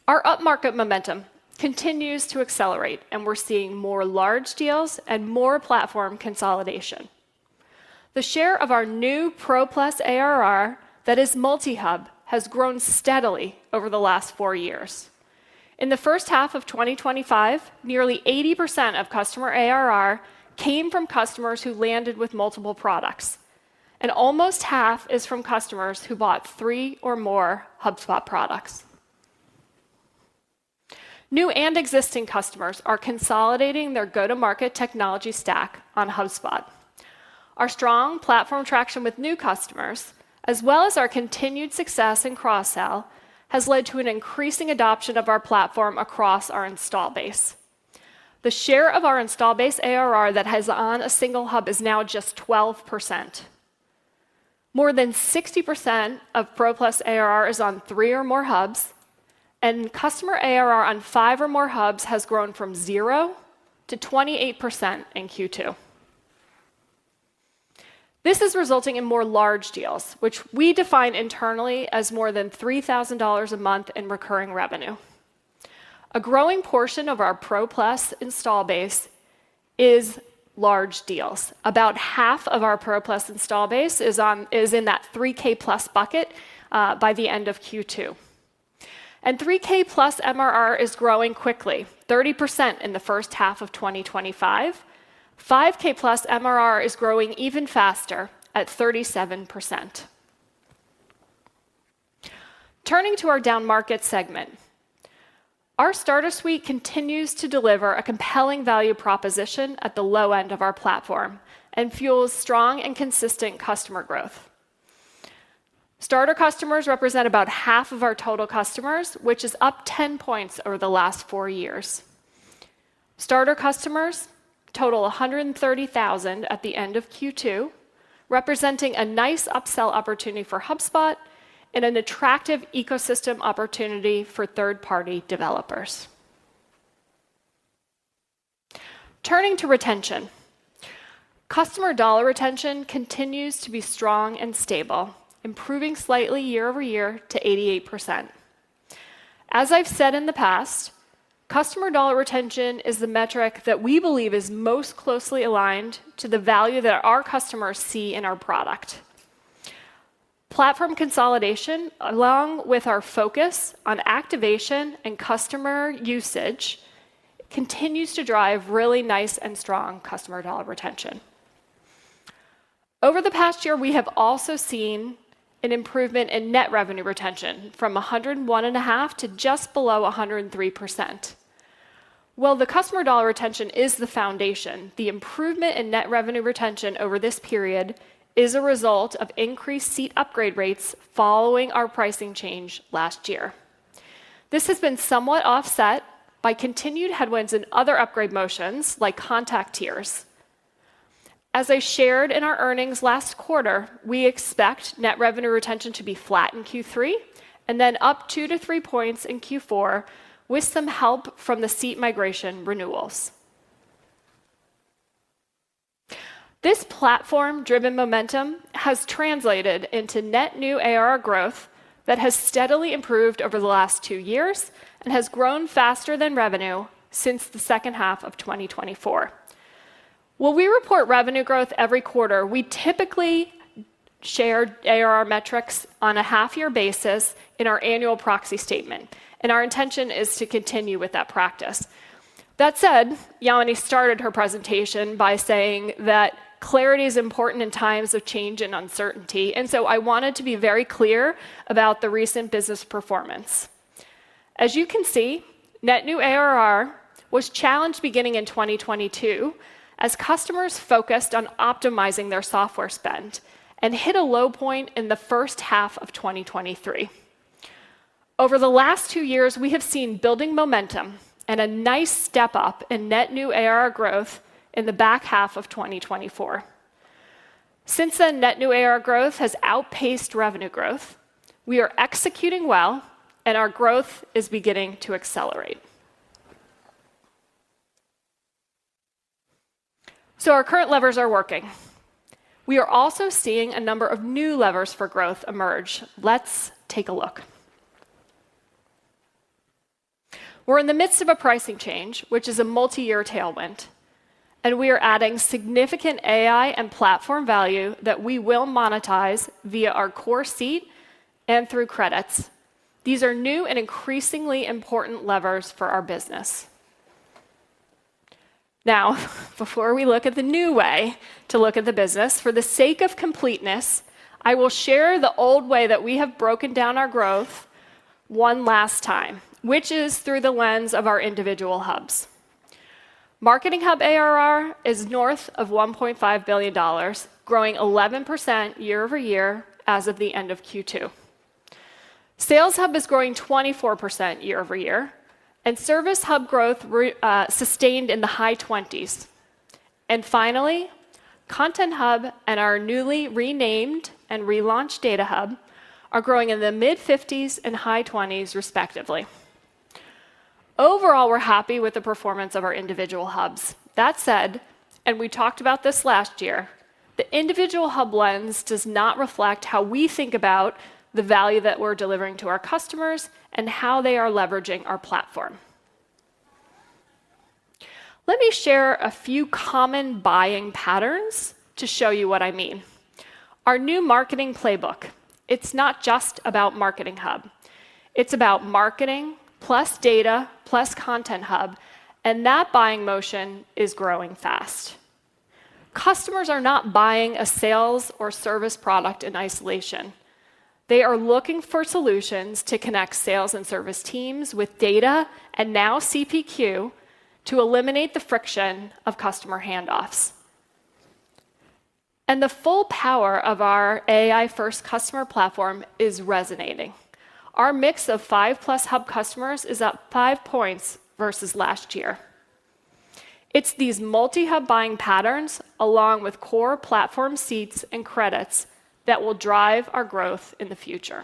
Our upmarket momentum continues to accelerate, and we're seeing more large deals and more platform consolidation. The share of our new Pro Plus ARR that is multi-hub has grown steadily over the last 4 years. In the first half of 2025, nearly 80% of customer ARR came from customers who landed with multiple products, and almost half is from customers who bought 3 or more HubSpot products. New and existing customers are consolidating their go-to-market technology stack on HubSpot. Our strong platform traction with new customers, as well as our continued success in cross-sell, has led to an increasing adoption of our platform across our install base. The share of our install base ARR that has on a single hub is now just 12%. More than 60% of Pro Plus ARR is on 3 or more hubs, and customer ARR on 5 or more hubs has grown from 0 to 28% in Q2. This is resulting in more large deals, which we define internally as more than $3,000 a month in recurring revenue. A growing portion of our Pro Plus install base is large deals. About half of our Pro Plus install base is in that 3K plus bucket by the end of Q2. And 3K plus MRR is growing quickly, 30% in the first half of 2025. 5K plus MRR is growing even faster at 37%. Turning to our downmarket segment, our Starter Suite continues to deliver a compelling value proposition at the low end of our platform and fuels strong and consistent customer growth. Starter customers represent about half of our total customers, which is up 10 points over the last 4 years. Starter customers total 130,000 at the end of Q2, representing a nice upsell opportunity for HubSpot and an attractive ecosystem opportunity for third-party developers. Turning to retention, customer dollar retention continues to be strong and stable, improving slightly year over year to 88%. As I've said in the past, customer dollar retention is the metric that we believe is most closely aligned to the value that our customers see in our product. Platform consolidation, along with our focus on activation and customer usage, continues to drive really nice and strong customer dollar retention. Over the past year, we have also seen an improvement in net revenue retention from 101.5% to just below 103%. While the customer dollar retention is the foundation, the improvement in net revenue retention over this period is a result of increased seat upgrade rates following our pricing change last year. This has been somewhat offset by continued headwinds in other upgrade motions like contact tiers. As I shared in our earnings last quarter, we expect net revenue retention to be flat in Q3 and then up 2 to 3 points in Q4 with some help from the seat migration renewals. This platform-driven momentum has translated into net new ARR growth that has steadily improved over the last 2 years and has grown faster than revenue since the second half of 2024. While we report revenue growth every quarter, we typically share ARR metrics on a half-year basis in our annual proxy statement, and our intention is to continue with that practice. That said, Yamini started her presentation by saying that clarity is important in times of change and uncertainty, and so I wanted to be very clear about the recent business performance. As you can see, net new ARR was challenged beginning in 2022 as customers focused on optimizing their software spend and hit a low point in the first half of 2023. Over the last 2 years, we have seen building momentum and a nice step up in net new ARR growth in the back half of 2024. Since then, net new ARR growth has outpaced revenue growth. We are executing well, and our growth is beginning to accelerate. So our current levers are working. We are also seeing a number of new levers for growth emerge. Let's take a look. We're in the midst of a pricing change, which is a multi-year tailwind. And we are adding significant AI and platform value that we will monetize via our core seat and through credits. These are new and increasingly important levers for our business. Now, before we look at the new way to look at the business, for the sake of completeness, I will share the old way that we have broken down our growth one last time, which is through the lens of our individual hubs. Marketing Hub ARR is north of $1.5 billion, growing 11% year over year as of the end of Q2. Sales Hub is growing 24% year over year, and Service Hub growth sustained in the high 20s. And finally, Content Hub and our newly renamed and relaunched Data Hub are growing in the mid-50s and high 20s, respectively. Overall, we're happy with the performance of our individual hubs. That said, and we talked about this last year, the individual hub lens does not reflect how we think about the value that we're delivering to our customers and how they are leveraging our platform. Let me share a few common buying patterns to show you what I mean. Our new marketing playbook, it's not just about Marketing Hub. It's about marketing plus data plus Content Hub, and that buying motion is growing fast. Customers are not buying a sales or service product in isolation. They are looking for solutions to connect sales and service teams with data and now CPQ to eliminate the friction of customer handoffs. And the full power of our AI-first customer platform is resonating. Our mix of 5+ hub customers is up 5 points versus last year. It's these multi-hub buying patterns, along with core platform seats and credits, that will drive our growth in the future.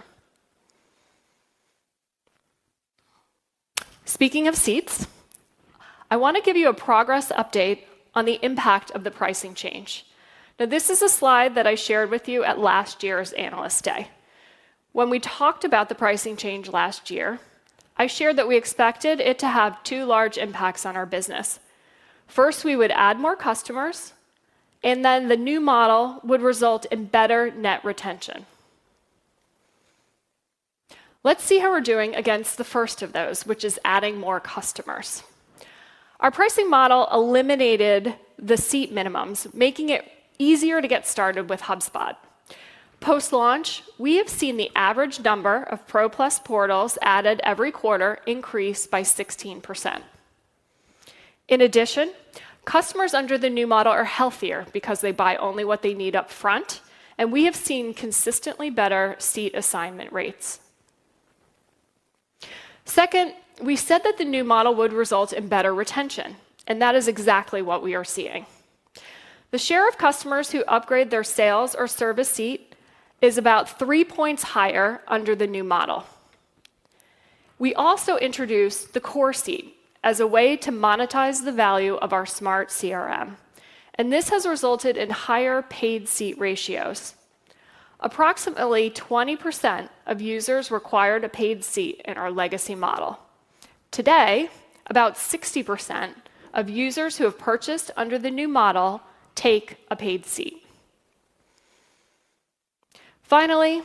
Speaking of seats, I want to give you a progress update on the impact of the pricing change. Now, this is a slide that I shared with you at last year's Analyst Day. When we talked about the pricing change last year, I shared that we expected it to have 2 large impacts on our business. First, we would add more customers, and then the new model would result in better net retention. Let's see how we're doing against the first of those, which is adding more customers. Our pricing model eliminated the seat minimums, making it easier to get started with HubSpot. Post-launch, we have seen the average number of Pro Plus portals added every quarter increase by 16%. In addition, customers under the new model are healthier because they buy only what they need up front, and we have seen consistently better seat assignment rates. Second, we said that the new model would result in better retention, and that is exactly what we are seeing. The share of customers who upgrade their sales or service seat is about 3 points higher under the new model. We also introduced the core seat as a way to monetize the value of our smart CRM, and this has resulted in higher paid seat ratios. Approximately 20% of users required a paid seat in our legacy model. Today, about 60% of users who have purchased under the new model take a paid seat. Finally,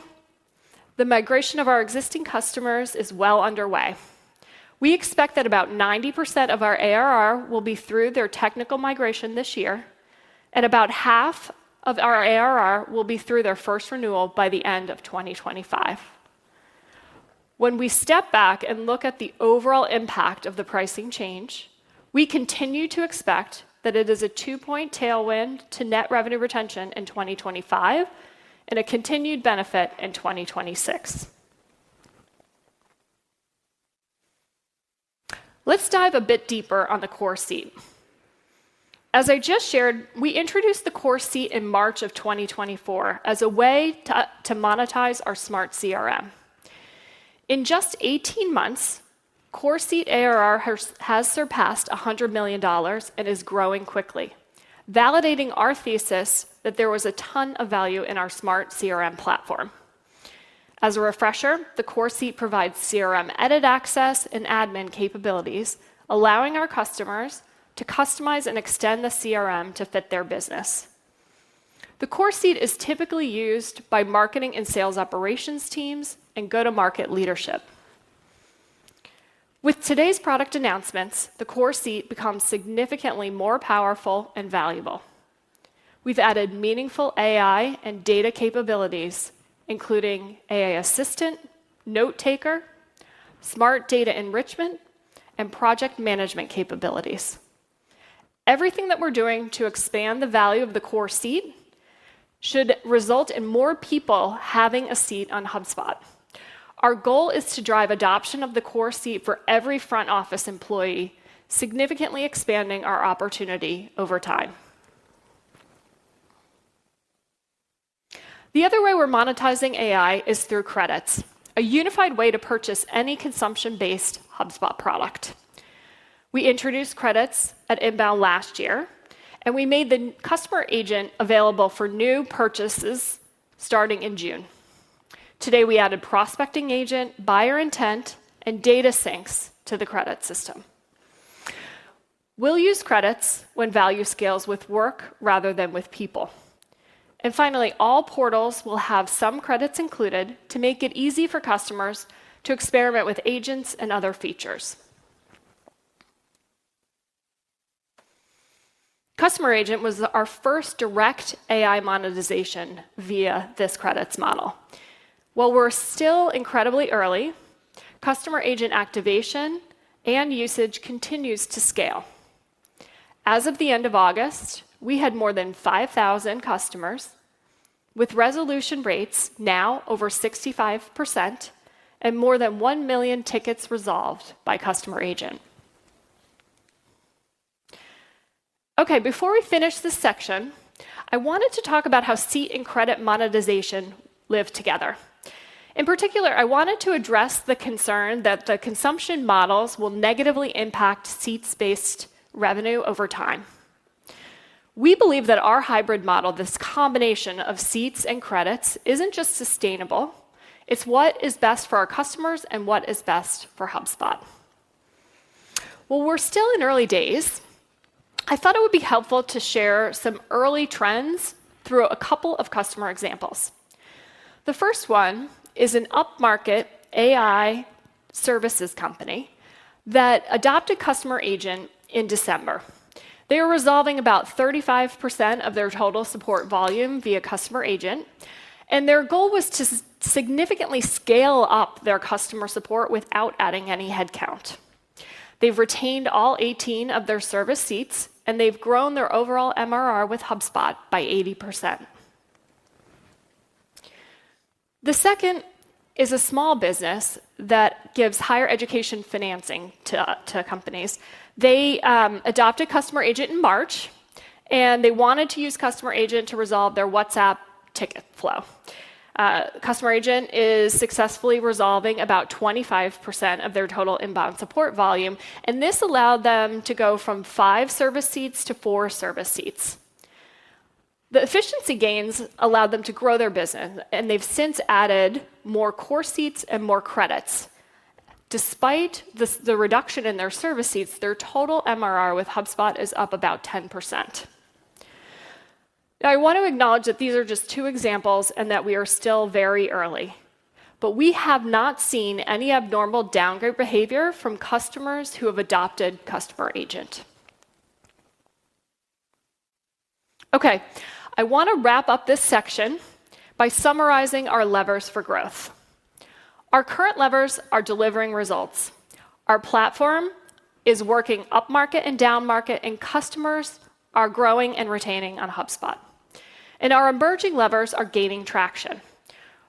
the migration of our existing customers is well underway. We expect that about 90% of our ARR will be through their technical migration this year, and about half of our ARR will be through their first renewal by the end of 2025. When we step back and look at the overall impact of the pricing change, we continue to expect that it is a 2-point tailwind to net revenue retention in 2025 and a continued benefit in 2026. Let's dive a bit deeper on the core seat. As I just shared, we introduced the core seat in March of 2024 as a way to monetize our smart CRM. In just 18 months, core seat ARR has surpassed $100 million and is growing quickly, validating our thesis that there was a ton of value in our smart CRM platform. As a refresher, the core seat provides CRM edit access and admin capabilities, allowing our customers to customize and extend the CRM to fit their business. The core seat is typically used by marketing and sales operations teams and go-to-market leadership. With today's product announcements, the core seat becomes significantly more powerful and valuable. We've added meaningful AI and data capabilities, including AI Assistant, Note Taker, Smart Data Enrichment, and project management capabilities. Everything that we're doing to expand the value of the core seat should result in more people having a seat on HubSpot. Our goal is to drive adoption of the core seat for every front office employee, significantly expanding our opportunity over time. The other way we're monetizing AI is through credits, a unified way to purchase any consumption-based HubSpot product. We introduced credits at Inbound last year, and we made the customer agent available for new purchases starting in June. Today, we added prospecting agent, buyer intent, and data syncs to the credit system. We'll use credits when value scales with work rather than with people. And finally, all portals will have some credits included to make it easy for customers to experiment with agents and other features. Customer Agent was our first direct AI monetization via this credits model. While we're still incredibly early, Customer Agent activation and usage continues to scale. As of the end of August, we had more than 5,000 customers, with resolution rates now over 65% and more than 1 million tickets resolved by Customer Agent. Okay, before we finish this section, I wanted to talk about how seat and credit monetization live together. In particular, I wanted to address the concern that the consumption models will negatively impact seats-based revenue over time. We believe that our hybrid model, this combination of seats and credits, isn't just sustainable, it's what is best for our customers and what is best for HubSpot. Well, we're still in early days. I thought it would be helpful to share some early trends through a couple of customer examples. The first one is an upmarket AI services company that adopted Customer Agent in December. They were resolving about 35% of their total support volume via Customer Agent, and their goal was to significantly scale up their customer support without adding any headcount. They've retained all 18 of their service seats, and they've grown their overall MRR with HubSpot by 80%. The second is a small business that gives higher education financing to companies. They adopted Customer Agent in March, and they wanted to use Customer Agent to resolve their WhatsApp ticket flow. Customer Agent is successfully resolving about 25% of their total inbound support volume, and this allowed them to go from 5 service seats to 4 service seats. The efficiency gains allowed them to grow their business, and they've since added more core seats and more credits. Despite the reduction in their service seats, their total MRR with HubSpot is up about 10%. Now, I want to acknowledge that these are just 2 examples and that we are still very early. But we have not seen any abnormal downgrade behavior from customers who have adopted Customer Agent. Okay, I want to wrap up this section by summarizing our levers for growth. Our current levers are delivering results. Our platform is working upmarket and downmarket, and customers are growing and retaining on HubSpot. And our emerging levers are gaining traction.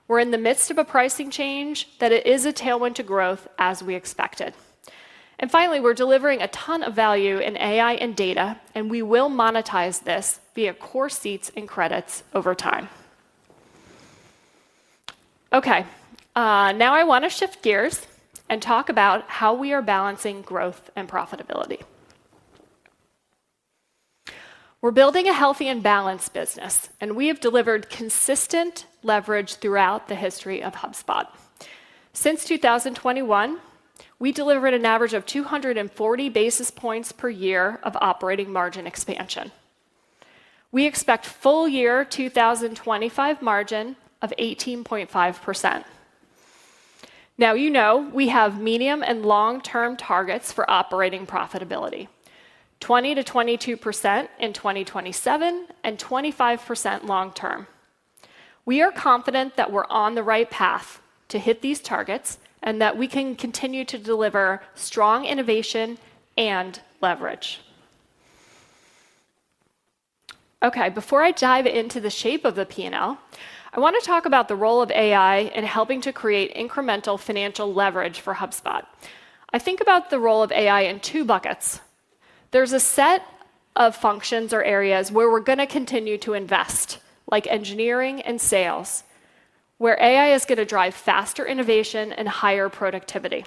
We're in the midst of a pricing change that it is a tailwind to growth as we expected. And finally, we're delivering a ton of value in AI and data, and we will monetize this via core seats and credits over time. Okay, now I want to shift gears and talk about how we are balancing growth and profitability. We're building a healthy and balanced business, and we have delivered consistent leverage throughout the history of HubSpot. Since 2021, we delivered an average of 240 basis points per year of operating margin expansion. We expect full year 2025 margin of 18.5%. Now, you know we have medium and long-term targets for operating profitability: 20 to 22% in 2027 and 25% long-term. We are confident that we're on the right path to hit these targets and that we can continue to deliver strong innovation and leverage. Okay, before I dive into the shape of the P&L, I want to talk about the role of AI in helping to create incremental financial leverage for HubSpot. I think about the role of AI in two buckets. There's a set of functions or areas where we're going to continue to invest, like engineering and sales, where AI is going to drive faster innovation and higher productivity.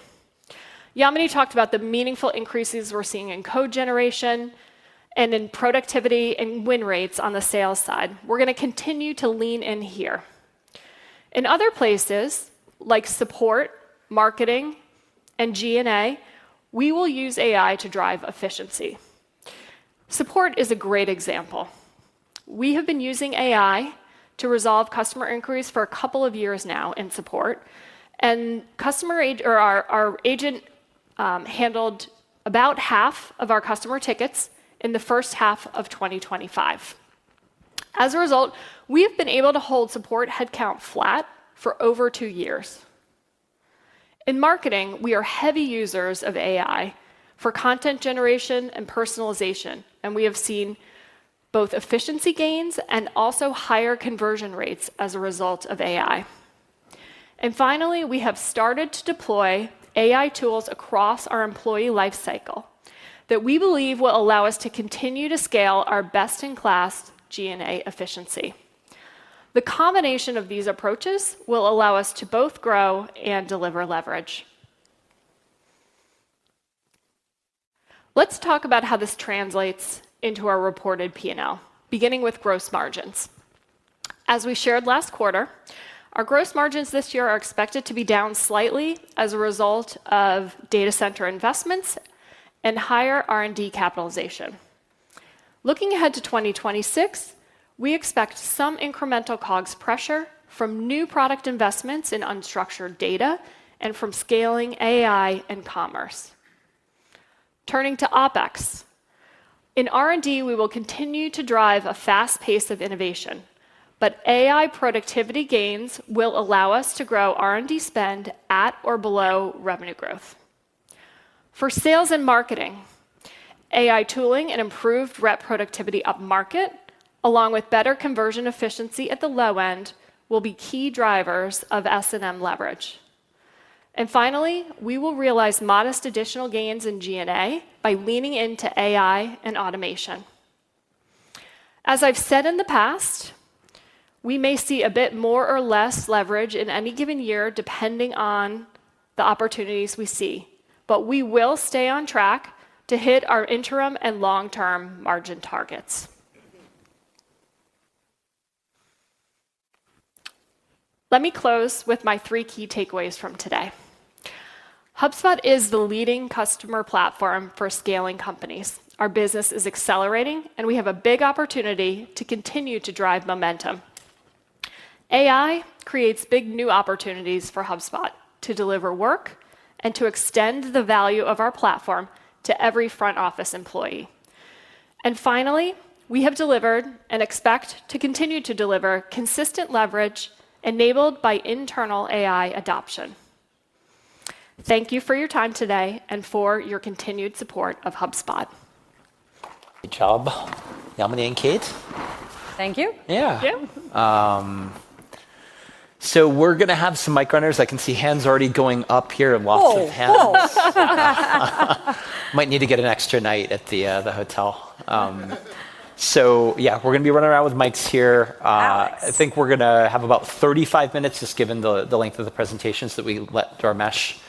Yamini talked about the meaningful increases we're seeing in code generation and in productivity and win rates on the sales side. We're going to continue to lean in here. In other places, like support, marketing, and G&A, we will use AI to drive efficiency. Support is a great example. We have been using AI to resolve customer inquiries for a couple of years now in support, and our agent handled about half of our customer tickets in the first half of 2025. As a result, we have been able to hold support headcount flat for over 2 years. In marketing, we are heavy users of AI for content generation and personalization, and we have seen both efficiency gains and also higher conversion rates as a result of AI. And finally, we have started to deploy AI tools across our employee lifecycle that we believe will allow us to continue to scale our best-in-class G&A efficiency. The combination of these approaches will allow us to both grow and deliver leverage. Let's talk about how this translates into our reported P&L, beginning with gross margins. As we shared last quarter, our gross margins this year are expected to be down slightly as a result of data center investments and higher R&D capitalization. Looking ahead to 2026, we expect some incremental COGS pressure from new product investments in unstructured data and from scaling AI and commerce. Turning to OpEx. In R&D, we will continue to drive a fast pace of innovation, but AI productivity gains will allow us to grow R&D spend at or below revenue growth. For sales and marketing, AI tooling and improved rep productivity upmarket, along with better conversion efficiency at the low end, will be key drivers of S&M leverage. And finally, we will realize modest additional gains in G&A by leaning into AI and automation. As I've said in the past, we may see a bit more or less leverage in any given year depending on the opportunities we see, but we will stay on track to hit our interim and long-term margin targets. Let me close with my 3 key takeaways from today. HubSpot is the leading customer platform for scaling companies. Our business is accelerating, and we have a big opportunity to continue to drive momentum. AI creates big new opportunities for HubSpot to deliver work and to extend the value of our platform to every front office employee. And finally, we have delivered and expect to continue to deliver consistent leverage enabled by internal AI adoption. Thank you for your time today and for your continued support of HubSpot. Good job, Yamini and Kate. Thank you. Yeah. So we're going to have some mic runners. I can see hands already going up here, lots of hands. Might need to get an extra night at the hotel. So yeah, we're going to be running around with mics here. I think we're going to have about 35 minutes, just given the length of the presentations that we let Dharmesh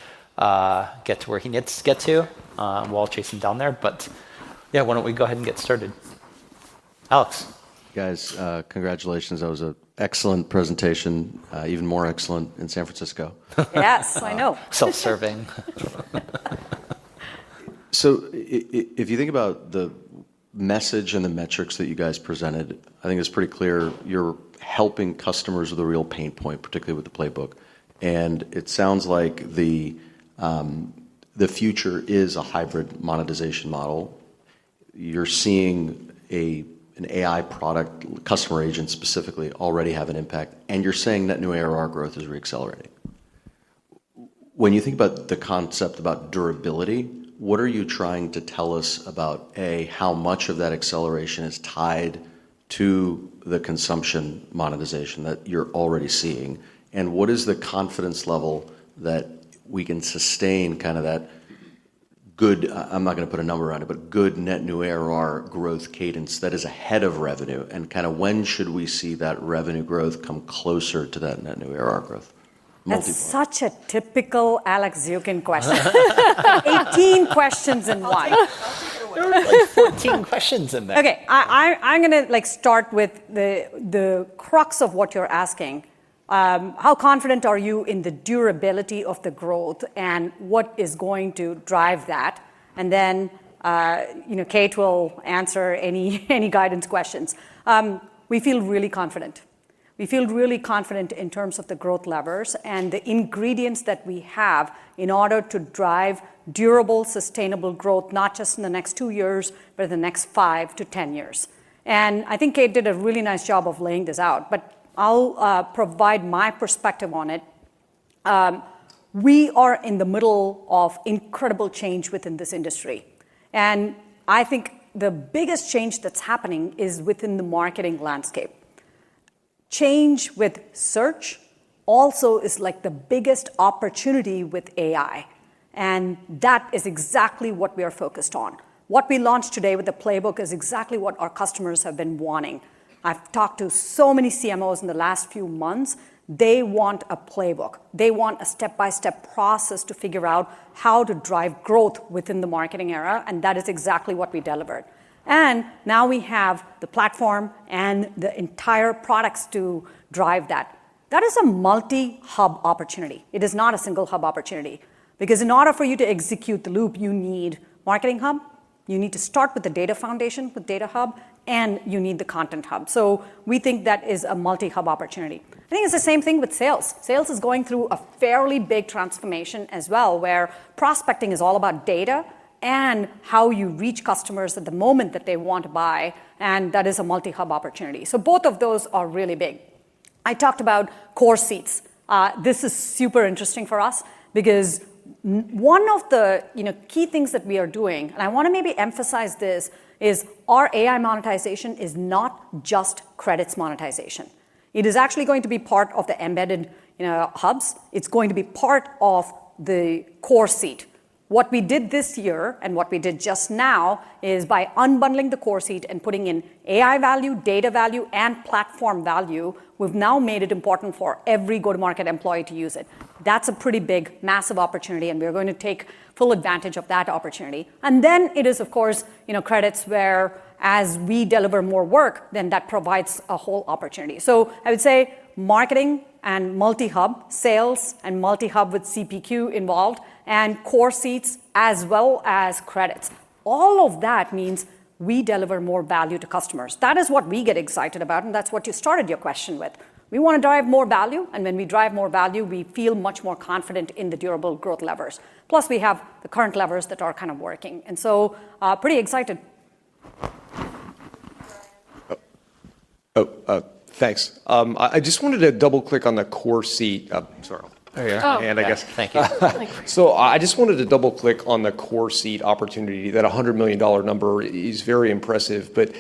get to where he needs to get to. We'll chase him down there. But yeah, why don't we go ahead and get started? Alex. Guys, congratulations. That was an excellent presentation, even more excellent in San Francisco. Yes, I know. Self-serving. So if you think about the message and the metrics that you guys presented, I think it's pretty clear you're helping customers with a real pain point, particularly with the playbook. And it sounds like the future is a hybrid monetization model. You're seeing an AI product, customer agent specifically, already have an impact, and you're saying net new ARR growth is reaccelerating. When you think about the concept about durability, what are you trying to tell us about, A, how much of that acceleration is tied to the consumption monetization that you're already seeing, and what is the confidence level that we can sustain kind of that good, I'm not going to put a number on it, but good net new ARR growth cadence that is ahead of revenue, and kind of when should we see that revenue growth come closer to that net new ARR growth? That's such a typical Alex Zukin question. 18 questions in one. There were like 14 questions in there. Okay, I'm going to start with the crux of what you're asking. How confident are you in the durability of the growth and what is going to drive that? And then, Kate will answer any guidance questions. We feel really confident. We feel really confident in terms of the growth levers and the ingredients that we have in order to drive durable, sustainable growth, not just in the next 2 years, but in the next 5 to 10 years. And I think Kate did a really nice job of laying this out, but I'll provide my perspective on it. We are in the middle of incredible change within this industry. And I think the biggest change that's happening is within the marketing landscape. Change with search also is like the biggest opportunity with AI. And that is exactly what we are focused on. What we launched today with the playbook is exactly what our customers have been wanting. I've talked to so many CMOs in the last few months. They want a playbook. They want a step-by-step process to figure out how to drive growth within the marketing era, and that is exactly what we delivered. And now we have the platform and the entire products to drive that. That is a multi-hub opportunity. It is not a single hub opportunity. Because in order for you to execute the loop, you need Marketing Hub, you need to start with the data foundation with Data Hub, and you need the Content Hub. So we think that is a multi-hub opportunity. I think it's the same thing with sales. Sales is going through a fairly big transformation as well, where prospecting is all about data and how you reach customers at the moment that they want to buy, and that is a multi-hub opportunity. So both of those are really big. I talked about core seats. This is super interesting for us because one of the key things that we are doing, and I want to maybe emphasize this, is our AI monetization is not just credits monetization. It is actually going to be part of the embedded hubs. It's going to be part of the core seat. What we did this year and what we did just now is by unbundling the core seat and putting in AI value, data value, and platform value, we've now made it important for every go-to-market employee to use it. That's a pretty big, massive opportunity, and we're going to take full advantage of that opportunity. And then it is, of course, credits where as we deliver more work, then that provides a whole opportunity. So I would say marketing and multi-hub, sales and multi-hub with CPQ involved, and core seats as well as credits. All of that means we deliver more value to customers. That is what we get excited about, and that's what you started your question with. We want to drive more value, and when we drive more value, we feel much more confident in the durable growth levers. Plus, we have the current levers that are kind of working. And so, pretty excited. Thanks. I just wanted to double click on the core seat. Sorry. There you are. And I guess. Thank you. So I just wanted to double click on the core seat opportunity. That $100 million number is very impressive. But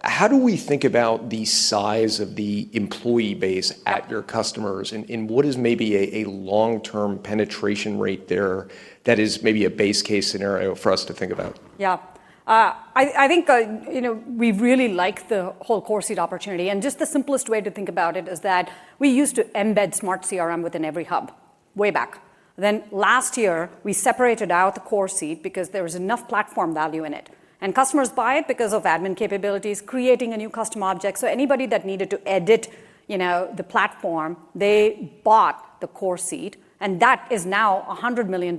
how do we think about the size of the employee base at your customers, and what is maybe a long-term penetration rate there that is maybe a base case scenario for us to think about? Yeah. I think we really like the whole core seat opportunity, and just the simplest way to think about it is that we used to embed Smart CRM within every hub way back. Then last year we separated out the core seat because there was enough platform value in it, and customers buy it because of admin capabilities, creating a new custom object. So anybody that needed to edit, the platform, they bought the core seat. And that is now a $100 million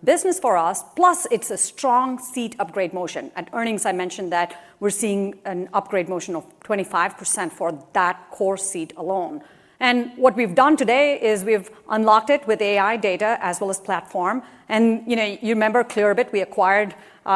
business for us. Plus, it's a strong seat upgrade motion. At earnings, I mentioned that we're seeing an upgrade motion of 25% for that core seat alone. And what we've done today is we've unlocked it with AI data as well as platform. And you remember Clearbit, we acquired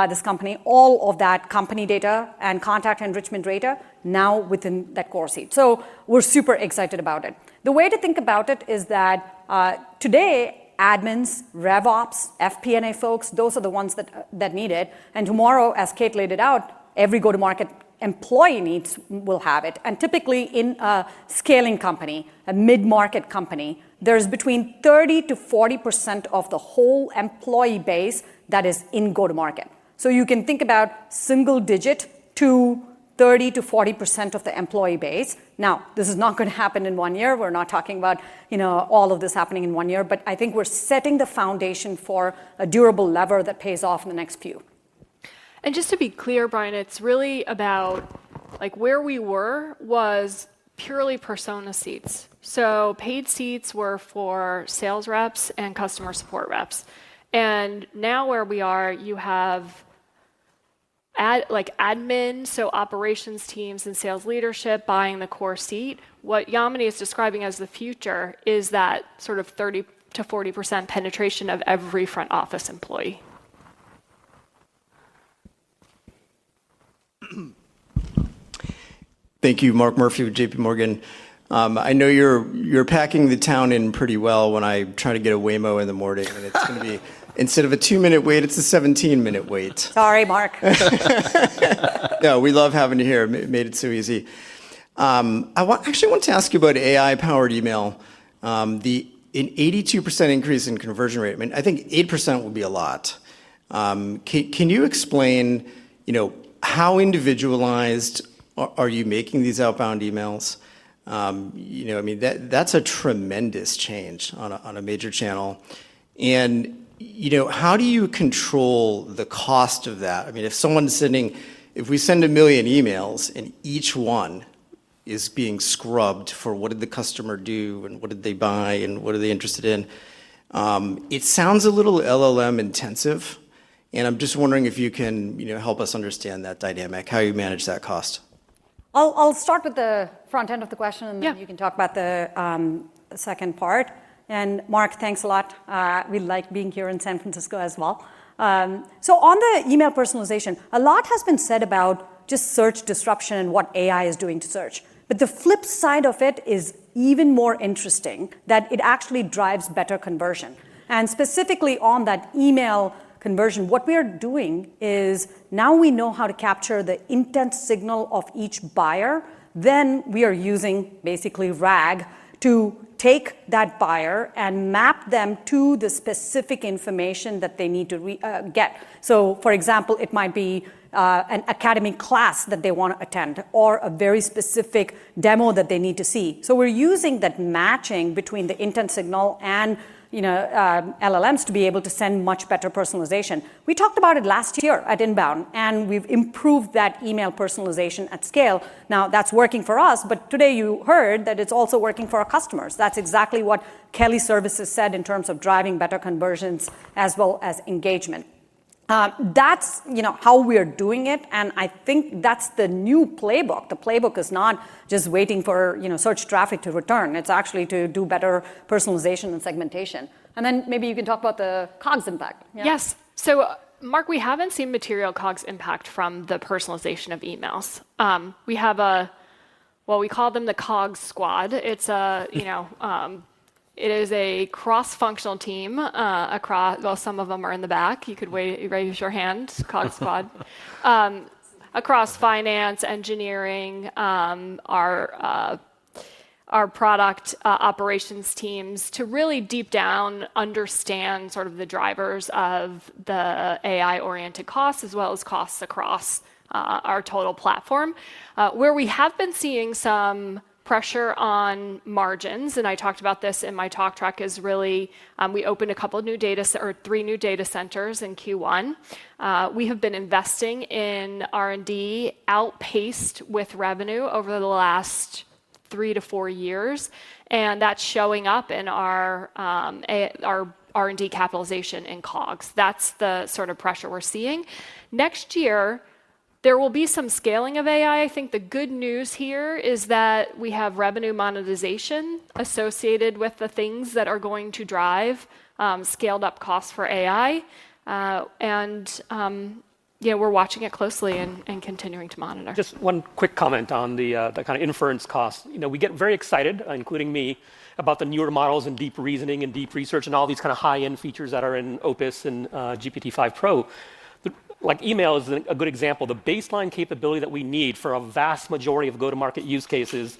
this company, all of that company data and contact enrichment data now within that core seat. So we're super excited about it. The way to think about it is that today, admins, RevOps, FP&A folks, those are the ones that need it. And tomorrow, as Kate laid it out, every go-to-market employee will have it. And typically in a scaling company, a mid-market company, there's between 30 to 40% of the whole employee base that is in go-to-market. So you can think about single digit to 30 to 40% of the employee base. Now, this is not going to happen in 1 year. We're not talking about all of this happening in 1 year, but I think we're setting the foundation for a durable lever that pays off in the next few. And just to be clear, Brian, it's really about where we were was purely persona seats. So paid seats were for sales reps and customer support reps. And now where we are, you have admin, so operations teams and sales leadership buying the core seat. What Yamini is describing as the future is that sort of 30 to 40% penetration of every front office employee. Thank you, Mark Murphy with JP Morgan. I know you're packing the town in pretty well when I try to get a Waymo in the morning, and it's going to be, instead of a 2-minute wait, it's a 17-minute wait. Sorry, Mark. No, we love having you here. It made it so easy. Actually want to ask you about AI-powered email. An 82% increase in conversion rate. I mean, I think 8% would be a lot. Can you explain, how individualized are you making these outbound emails? That's a tremendous change on a major channel. And, how do you control the cost of that? I mean, if we send 1 million emails and each one is being scrubbed for what did the customer do and what did they buy and what are they interested in, it sounds a little LLM intensive. And I'm just wondering if you can, help us understand that dynamic, how you manage that cost. I'll start with the front end of the question, and then you can talk about the second part. And Mark, thanks a lot. We like being here in San Francisco as well. So on the email personalization, a lot has been said about just search disruption and what AI is doing to search. But the flip side of it is even more interesting, that it actually drives better conversion. And specifically on that email conversion, what we are doing is now we know how to capture the intent signal of each buyer. Then we are using basically RAG to take that buyer and map them to the specific information that they need to get. So, for example, it might be an academic class that they want to attend or a very specific demo that they need to see. So we're using that matching between the intent signal and LLMs to be able to send much better personalization. We talked about it last year at Inbound, and we've improved that email personalization at scale. Now, that's working for us, but today you heard that it's also working for our customers. That's exactly what Kelly Services said in terms of driving better conversions as well as engagement. That's how we're doing it, and I think that's the new playbook. The playbook is not just waiting for search traffic to return. It's actually to do better personalization and segmentation. And then maybe you can talk about the COGS impact. Yeah? Yes. So, Mark, we haven't seen material COGS impact from the personalization of emails. We have we call them the COGS squad. It's it is a cross-functional team across. Well, some of them are in the back. You could raise your hand, COGS squad. across finance, engineering, our product operations teams to really deep down understand sort of the drivers of the AI-oriented costs as well as costs across our total platform. Where we have been seeing some pressure on margins, and I talked about this in my talk track, is really we opened a couple of three new data centers in Q1. We have been investing in R&D outpaced with revenue over the last 3 to 4 years, and that's showing up in our R&D capitalization in COGS. That's the sort of pressure we're seeing. Next year, there will be some scaling of AI. I think the good news here is that we have revenue monetization associated with the things that are going to drive scaled up costs for AI. We're watching it closely and continuing to monitor. Just one quick comment on the kind of inference costs. We get very excited, including me, about the newer models and deep reasoning and deep research and all these kind of high-end features that are in Opus and GPT-5 Pro. Like email is a good example. The baseline capability that we need for a vast majority of go-to-market use cases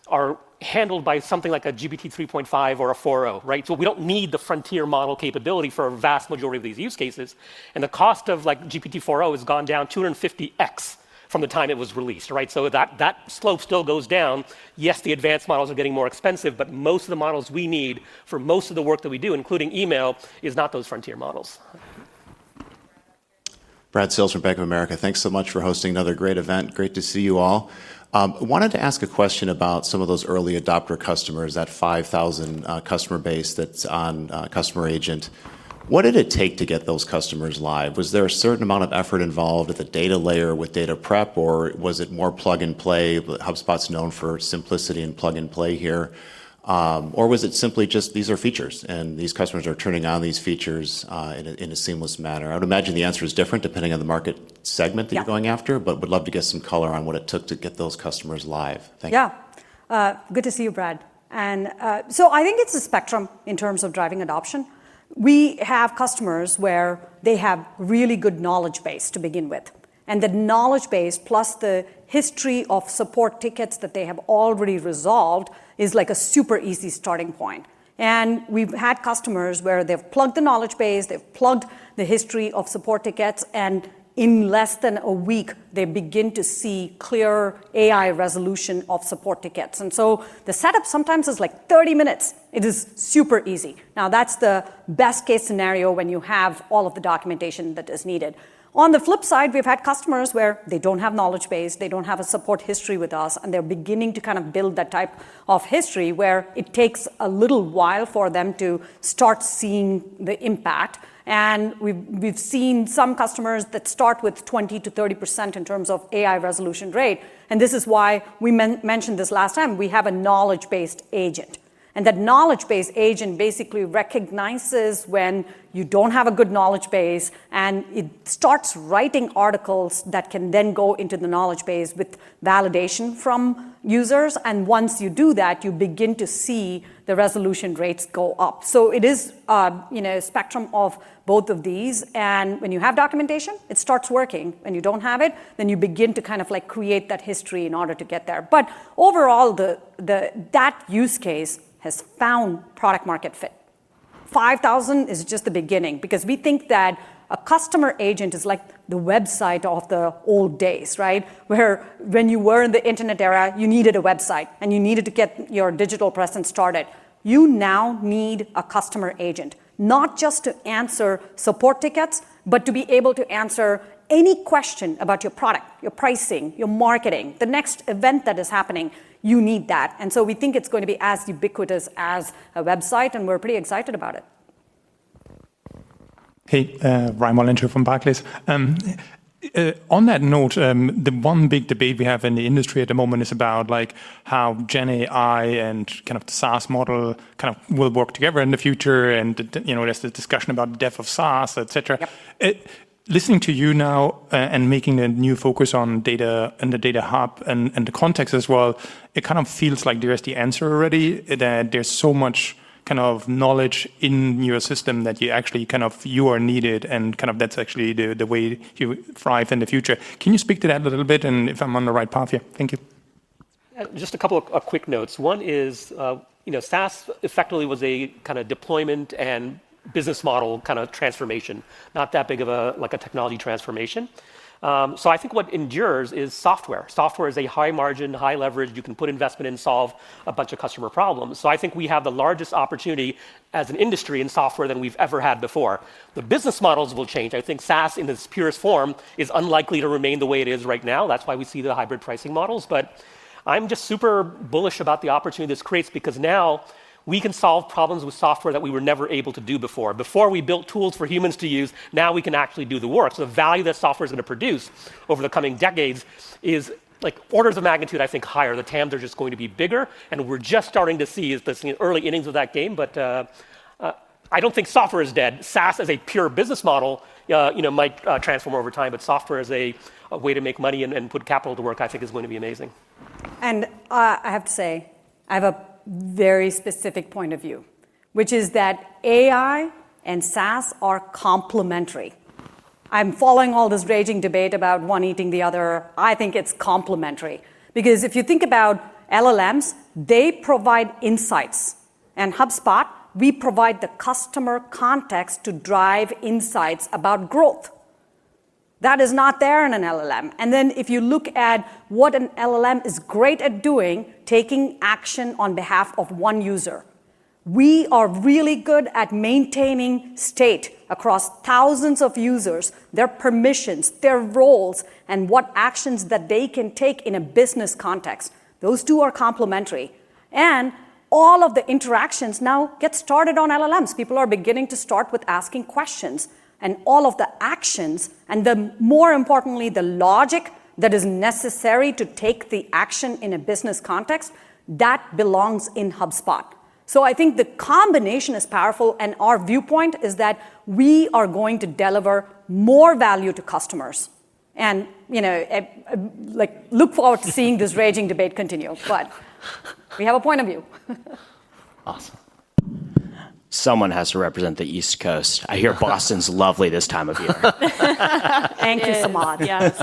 are handled by something like a GPT 3.5 or a 4.0, right? So we don't need the frontier model capability for a vast majority of these use cases. And the cost of like GPT 4.0 has gone down 250x from the time it was released, right? So that slope still goes down. Yes, the advanced models are getting more expensive, but most of the models we need for most of the work that we do, including email, is not those frontier models. Brad Sills from Bank of America. Thanks so much for hosting another great event. Great to see you all. Wanted to ask a question about some of those early adopter customers, that 5,000 customer base that's on Customer Agent. What did it take to get those customers live? Was there a certain amount of effort involved at the data layer with data prep, or was it more plug and play? HubSpot's known for simplicity and plug and play here. Or was it simply just these are features and these customers are turning on these features in a seamless manner? I would imagine the answer is different depending on the market segment that you're going after, but would love to get some color on what it took to get those customers live. Thank you. Good to see you, Brad. And so I think it's a spectrum in terms of driving adoption. We have customers where they have really good knowledge base to begin with. And the knowledge base plus the history of support tickets that they have already resolved is like a super easy starting point. And we've had customers where they've plugged the knowledge base, they've plugged the history of support tickets, and in less than a week, they begin to see clear AI resolution of support tickets. And so the setup sometimes is like 30 minutes. It is super easy. Now, that's the best case scenario when you have all of the documentation that is needed. On the flip side, we've had customers where they don't have knowledge base, they don't have a support history with us, and they're beginning to kind of build that type of history where it takes a little while for them to start seeing the impact. And we've seen some customers that start with 20 to 30% in terms of AI resolution rate. And this is why we mentioned this last time. We have a knowledge-based agent. And that knowledge-based agent basically recognizes when you don't have a good knowledge base, and it starts writing articles that can then go into the knowledge base with validation from users. And once you do that, you begin to see the resolution rates go up. So it is a spectrum of both of these. And when you have documentation, it starts working. When you don't have it, then you begin to kind of like create that history in order to get there. But overall, that use case has found product market fit. 5,000 is just the beginning, because we think that a customer agent is like the website of the old days, right? Where when you were in the internet era, you needed a website and you needed to get your digital presence started. You now need a customer agent, not just to answer support tickets, but to be able to answer any question about your product, your pricing, your marketing, the next event that is happening. You need that. And so we think it's going to be as ubiquitous as a website, and we're pretty excited about it. Hey, Ryan Wallinger from Barclays. On that note, the one big debate we have in the industry at the moment is about like how Gen AI and kind of the SaaS model kind of will work together in the future. And, there's the discussion about the death of SaaS, et cetera. Yep. Listening to you now and making a new focus on data and the data hub and the context as well, it kind of feels like there's the answer already, that there's so much kind of knowledge in your system that you actually you are needed, and that's actually the way you thrive in the future. Can you speak to that a little bit, and if I'm on the right path here? Thank you. Just a couple of quick notes. One is, SaaS effectively was a kind of deployment and business model kind of transformation, not that big of a technology transformation. So I think what endures is software. Software is a high margin, high leverage. You can put investment in, solve a bunch of customer problems. So I think we have the largest opportunity as an industry in software than we've ever had before. The business models will change. I think SaaS in its purest form is unlikely to remain the way it is right now. That's why we see the hybrid pricing models. But I'm just super bullish about the opportunity this creates, because now we can solve problems with software that we were never able to do before. Before we built tools for humans to use, now we can actually do the work. So the value that software is going to produce over the coming decades is like orders of magnitude, I think, higher. The TAMs are just going to be bigger, and we're just starting to see the early innings of that game. But I don't think software is dead. SaaS as a pure business model, might transform over time, but software as a way to make money and put capital to work, I think, is going to be amazing. And I have to say, I have a very specific point of view, which is that AI and SaaS are complementary. I'm following all this raging debate about one eating the other. I think it's complementary. Because if you think about LLMs, they provide insights. And HubSpot, we provide the customer context to drive insights about growth. That is not there in an LLM. And then if you look at what an LLM is great at doing, taking action on behalf of one user. We are really good at maintaining state across thousands of users, their permissions, their roles, and what actions that they can take in a business context. Those two are complementary. And all of the interactions now get started on LLMs. People are beginning to start with asking questions. And all of the actions, and more importantly, the logic that is necessary to take the action in a business context, that belongs in HubSpot. So I think the combination is powerful, and our viewpoint is that we are going to deliver more value to customers. And, look forward to seeing this raging debate continue. But we have a point of view. Awesome. Someone has to represent the East Coast. I hear Boston's lovely this time of year. Thank you, Samad. Yes.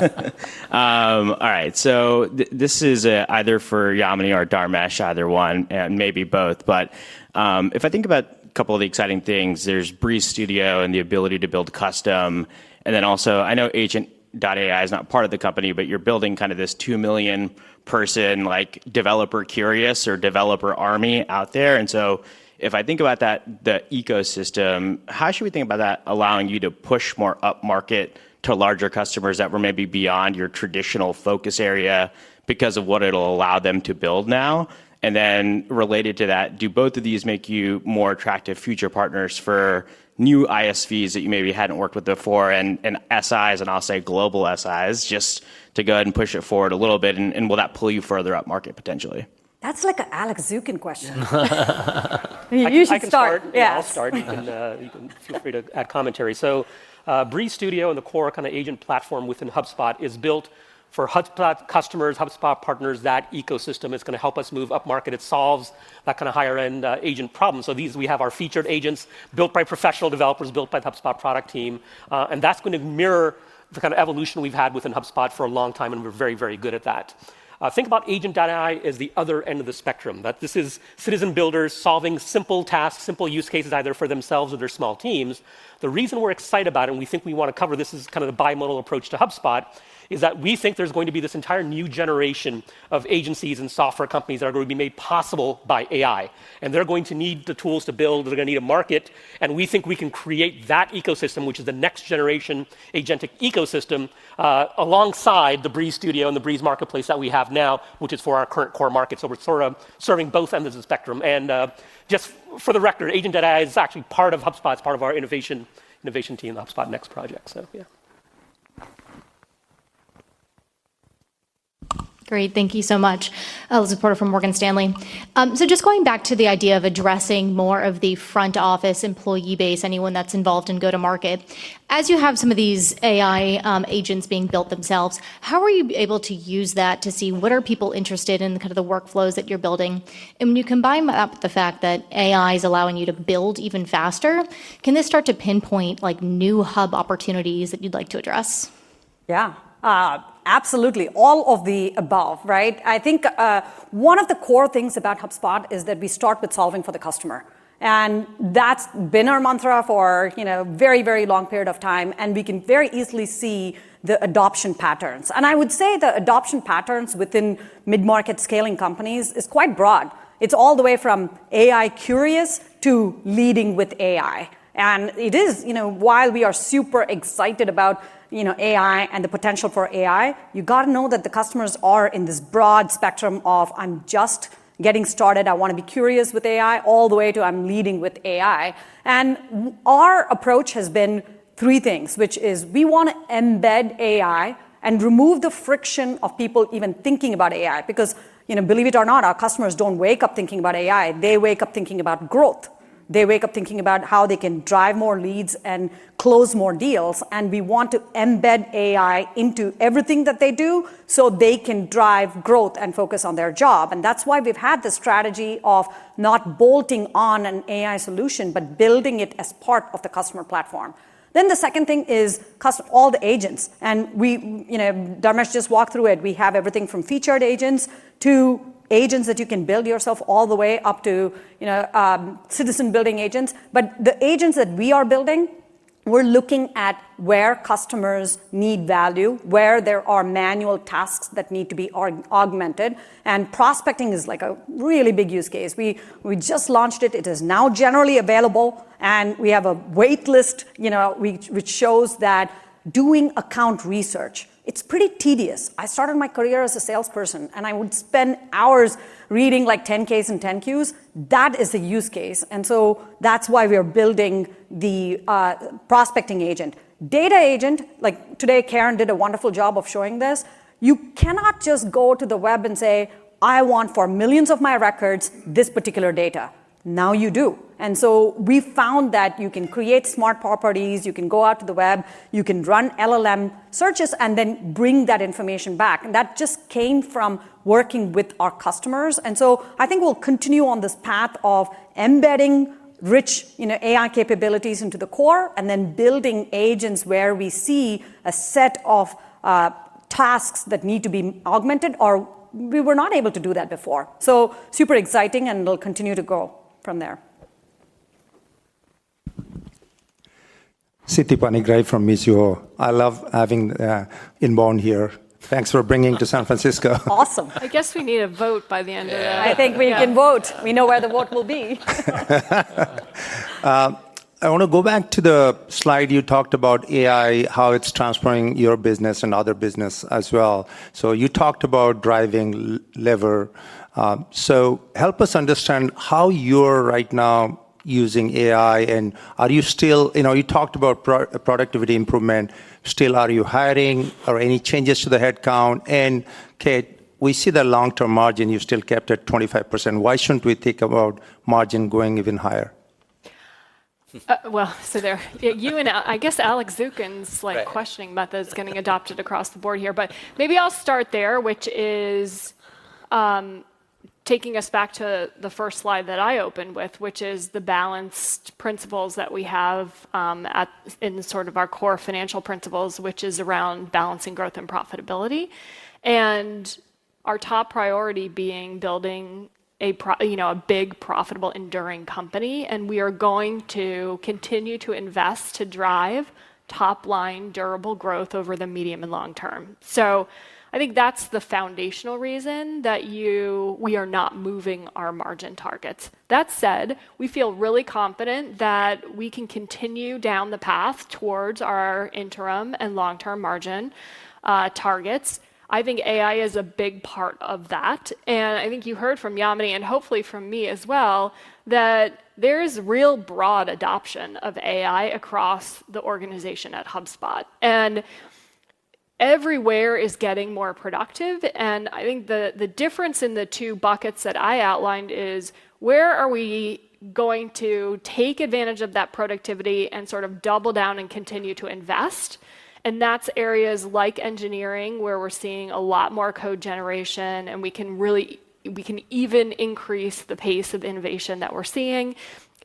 All right. So this is either for Yamini or Dharmesh, either one, and maybe both. But if I think about a couple of the exciting things, there's Breeze Studio and the ability to build custom. And then also, I know Agent.ai is not part of the company, but you're building kind of this 2 million person developer curious or developer army out there. And so if I think about that, the ecosystem, how should we think about that allowing you to push more up market to larger customers that were maybe beyond your traditional focus area because of what it'll allow them to build now? And then related to that, do both of these make you more attractive future partners for new ISVs that you maybe hadn't worked with before and SIs, and I'll say global SIs, just to go ahead and push it forward a little bit? And will that pull you further up market potentially? That's like an Alex Zukin question. You should start. Yes. I'll start. You can feel free to add commentary. So Breeze Studio and the core kind of agent platform within HubSpot is built for HubSpot customers, HubSpot partners. That ecosystem is going to help us move up market. It solves that kind of higher end agent problem. So we have our featured agents built by professional developers, built by the HubSpot product team. And that's going to mirror the kind of evolution we've had within HubSpot for a long time, and we're very, very good at that. Think about Agent.ai as the other end of the spectrum, that this is citizen builders solving simple tasks, simple use cases, either for themselves or their small teams. The reason we're excited about it, and we think we want to cover this is kind of the bimodal approach to HubSpot, is that we think there's going to be this entire new generation of agencies and software companies that are going to be made possible by AI. And they're going to need the tools to build, they're going to need a market, and we think we can create that ecosystem, which is the next generation agentic ecosystem, alongside the Breeze Studio and the Breeze Marketplace that we have now, which is for our current core market. So we're sort of serving both ends of the spectrum. And just for the record, Agent.ai is actually part of HubSpot, it's part of our innovation team, the HubSpot Next project. So, yeah. Great, thank you so much. Elizabeth Porter from Morgan Stanley. So just going back to the idea of addressing more of the front office employee base, anyone that's involved in go-to-market, as you have some of these AI agents being built themselves, how are you able to use that to see what are people interested in, kind of the workflows that you're building? And when you combine that with the fact that AI is allowing you to build even faster, can this start to pinpoint like new hub opportunities that you'd like to address? Yeah. Absolutely. All of the above, right? I think one of the core things about HubSpot is that we start with solving for the customer. And that's been our mantra for very, very long period of time. And we can very easily see the adoption patterns. And I would say the adoption patterns within mid-market scaling companies is quite broad. It's all the way from AI curious to leading with AI. And it is, while we are super excited about AI and the potential for AI, you got to know that the customers are in this broad spectrum of I'm just getting started, I want to be curious with AI, all the way to I'm leading with AI. And our approach has been three things, which is we want to embed AI and remove the friction of people even thinking about AI. Because, believe it or not, our customers don't wake up thinking about AI. They wake up thinking about growth. They wake up thinking about how they can drive more leads and close more deals. And we want to embed AI into everything that they do so they can drive growth and focus on their job. And that's why we've had this strategy of not bolting on an AI solution, but building it as part of the customer platform. Then the second thing is all the agents. And Dharmesh just walked through it. We have everything from featured agents to agents that you can build yourself all the way up to citizen building agents. But the agents that we are building, we're looking at where customers need value, where there are manual tasks that need to be augmented. And prospecting is like a really big use case. We just launched it. It is now generally available. And we have a wait list, which shows that doing account research, it's pretty tedious. I started my career as a salesperson, and I would spend hours reading like 10Ks and 10Qs. That is a use case. And so that's why we're building the prospecting agent. Data agent, like today, Karen did a wonderful job of showing this. You cannot just go to the web and say, I want for millions of my records this particular data. Now you do. And so we found that you can create smart properties, you can go out to the web, you can run LLM searches and then bring that information back. And that just came from working with our customers. And so I think we'll continue on this path of embedding rich AI capabilities into the core and then building agents where we see a set of tasks that need to be augmented, or we were not able to do that before. So super exciting, and it'll continue to go from there. Siti Panigrahi from Mizuho. I love having Inbound here. Thanks for bringing to San Francisco. Awesome. I guess we need a vote by the end of that. I think we can vote. We know where the vote will be. I want to go back to the slide you talked about AI, how it's transforming your business and other business as well. So you talked about driving lever. So help us understand how you're right now using AI, and are you still, you talked about productivity improvement. Still, are you hiring or any changes to the headcount? And Kate, we see the long-term margin you still kept at 25%. Why shouldn't we think about margin going even higher? So there, you and I guess Alex Zukin's questioning method is getting adopted across the board here. But maybe I'll start there, which is taking us back to the first slide that I opened with, which is the balanced principles that we have in sort of our core financial principles, which is around balancing growth and profitability, and our top priority being building a big, profitable, enduring company. And we are going to continue to invest to drive top-line durable growth over the medium and long term. So I think that's the foundational reason that we are not moving our margin targets. That said, we feel really confident that we can continue down the path towards our interim and long-term margin targets. I think AI is a big part of that. And I think you heard from Yamini and hopefully from me as well that there is real broad adoption of AI across the organization at HubSpot. And everywhere is getting more productive. And I think the difference in the two buckets that I outlined is where are we going to take advantage of that productivity and sort of double down and continue to invest. And that's areas like engineering where we're seeing a lot more code generation, and we can even increase the pace of innovation that we're seeing.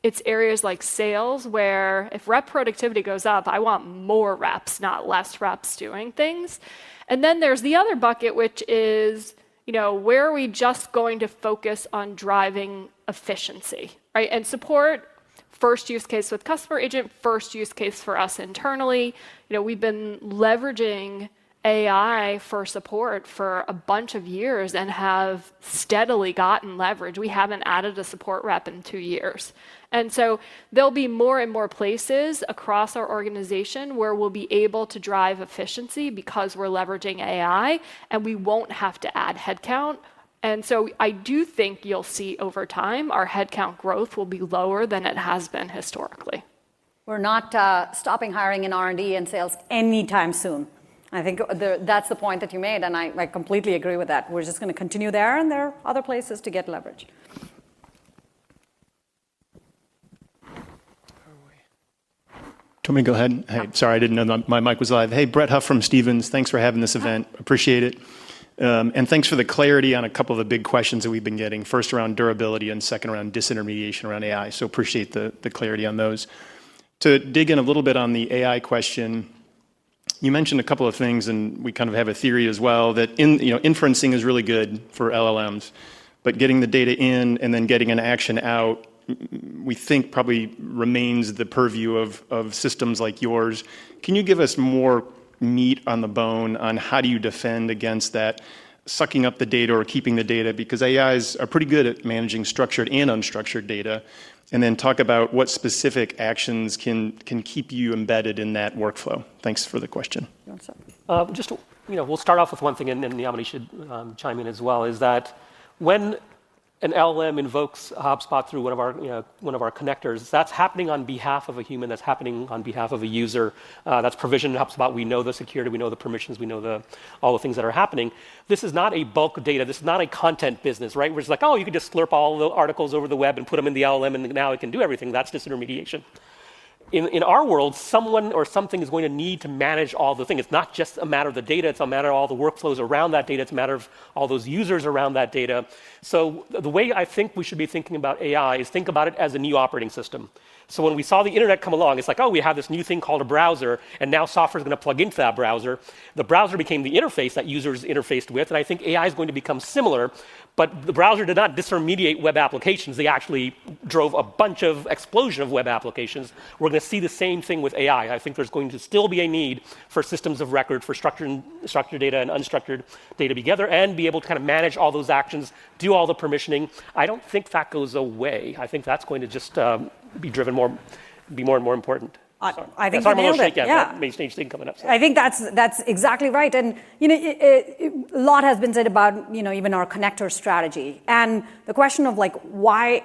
It's areas like sales where if rep productivity goes up, I want more reps, not less reps doing things. And then there's the other bucket, which is, where are we just going to focus on driving efficiency, right? And support, first use case with customer agent, first use case for us internally. We've been leveraging AI for support for a bunch of years and have steadily gotten leverage. We haven't added a support rep in 2 years. And so there'll be more and more places across our organization where we'll be able to drive efficiency because we're leveraging AI, and we won't have to add headcount. And so I do think you'll see over time our headcount growth will be lower than it has been historically. We're not stopping hiring in R&D and sales anytime soon. I think that's the point that you made, and I completely agree with that. We're just going to continue there, and there are other places to get leverage. Do you want me to go ahead? Hey, sorry, I didn't know that my mic was live. Hey, Brett Huff from Stephens. Thanks for having this event. Appreciate it. And thanks for the clarity on a couple of the big questions that we've been getting. First around durability and second around disintermediation around AI. So appreciate the clarity on those. To dig in a little bit on the AI question, you mentioned a couple of things, and we kind of have a theory as well, that inferencing is really good for LLMs, but getting the data in and then getting an action out, we think probably remains the purview of systems like yours. Can you give us more meat on the bone on how do you defend against that sucking up the data or keeping the data? Because AIs are pretty good at managing structured and unstructured data. And then talk about what specific actions can keep you embedded in that workflow. Thanks for the question. We'll start off with one thing, and Yamini should chime in as well, is that when an LLM invokes HubSpot through one of our connectors, that's happening on behalf of a human, that's happening on behalf of a user, that's provisioned in HubSpot. We know the security, we know the permissions, we know all the things that are happening. This is not a bulk data. This is not a content business, right? Where it's like, oh, you can just slurp all the articles over the web and put them in the LLM, and now it can do everything. That's disintermediation. In our world, someone or something is going to need to manage all the things. It's not just a matter of the data, it's a matter of all the workflows around that data, it's a matter of all those users around that data. So the way I think we should be thinking about AI is think about it as a new operating system. So when we saw the internet come along, it's like, oh, we have this new thing called a browser, and now software is going to plug into that browser. The browser became the interface that users interfaced with, and I think AI is going to become similar, but the browser did not disintermediate web applications. They actually drove a bunch of explosion of web applications. We're going to see the same thing with AI. I think there's going to still be a need for systems of record, for structured data and unstructured data together, and be able to kind of manage all those actions, do all the permissioning. I don't think that goes away. I think that's going to just be more and more important. I think you nailed it. Yeah. Main stage thing coming up. So. I think that's exactly right. And a lot has been said about even our connector strategy, and the question of like why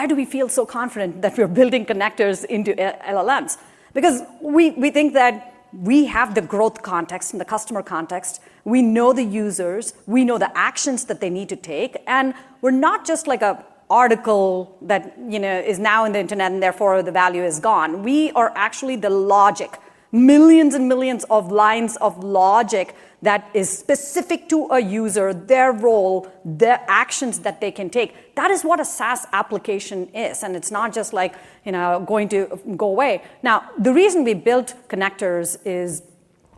do we feel so confident that we're building connectors into LLMs? Because we think that we have the growth context and the customer context. We know the users. We know the actions that they need to take, and we're not just like a article that is now in the internet and therefore the value is gone. We are actually the logic, millions and millions of lines of logic that is specific to a user, their role, their actions that they can take. That is what a SaaS application is, and it's not just like going to go away. Now, the reason we built connectors is,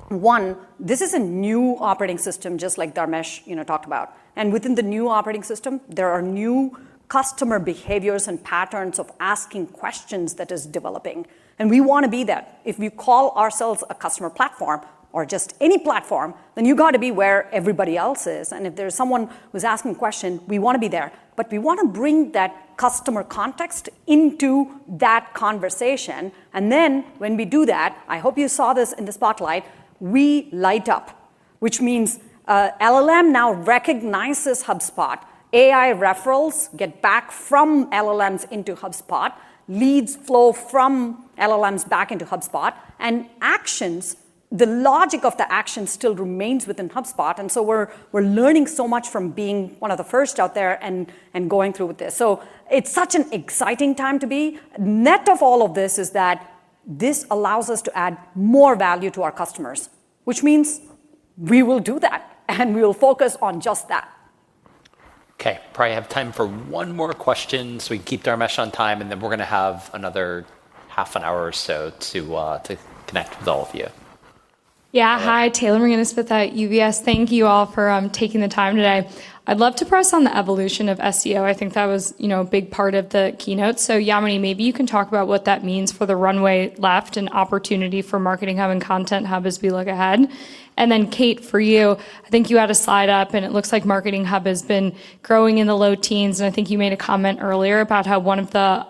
one, this is a new operating system, just like Dharmesh talked about, and within the new operating system, there are new customer behaviors and patterns of asking questions that is developing. And we want to be that. If we call ourselves a customer platform or just any platform, then you got to be where everybody else is. And if there's someone who's asking a question, we want to be there. But we want to bring that customer context into that conversation. And then when we do that, I hope you saw this in the spotlight, we light up, which means LLM now recognizes HubSpot. AI referrals get back from LLMs into HubSpot, leads flow from LLMs back into HubSpot, and actions the logic of the action still remains within HubSpot. And so we're learning so much from being one of the first out there and going through with this. So it's such an exciting time to be. Net of all of this is that this allows us to add more value to our customers, which means we will do that and we will focus on just that. Okay, probably have time for one more question so we can keep Dharmesh on time, and then we're going to have another half an hour or so to connect with all of you. Yeah, hi, Taylor McGinnis-Smith at UBS. Thank you all for taking the time today. I'd love to press on the evolution of SEO. I think that was, a big part of the keynote. So Yamini, maybe you can talk about what that means for the runway left and opportunity for Marketing Hub and Content Hub as we look ahead. And then Kate, for you, I think you had a slide up and it looks like Marketing Hub has been growing in the low teens. And I think you made a comment earlier about how one of the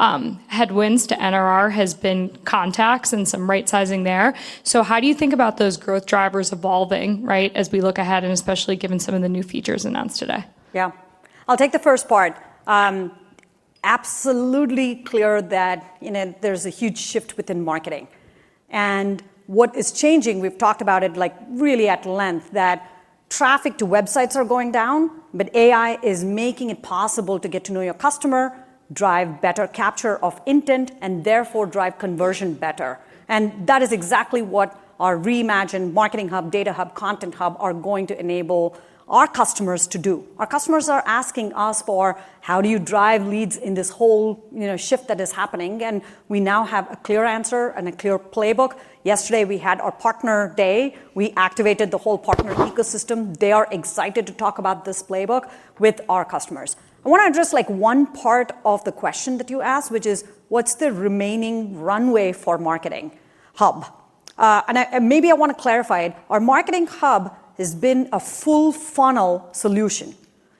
headwinds to NRR has been contacts and some right sizing there. So how do you think about those growth drivers evolving, right, as we look ahead, and especially given some of the new features announced today? Yeah, I'll take the first part. Absolutely clear that there's a huge shift within marketing. And what is changing, we've talked about it like really at length, that traffic to websites are going down, but AI is making it possible to get to know your customer, drive better capture of intent, and therefore drive conversion better. And that is exactly what our reimagined Marketing Hub, Data Hub, Content Hub are going to enable our customers to do. Our customers are asking us for how do you drive leads in this whole shift that is happening, and we now have a clear answer and a clear playbook. Yesterday we had our partner day. We activated the whole partner ecosystem. They are excited to talk about this playbook with our customers. I want to address one part of the question that you asked, which is what's the remaining runway for Marketing Hub? Maybe I want to clarify it. Our Marketing Hub has been a full funnel solution,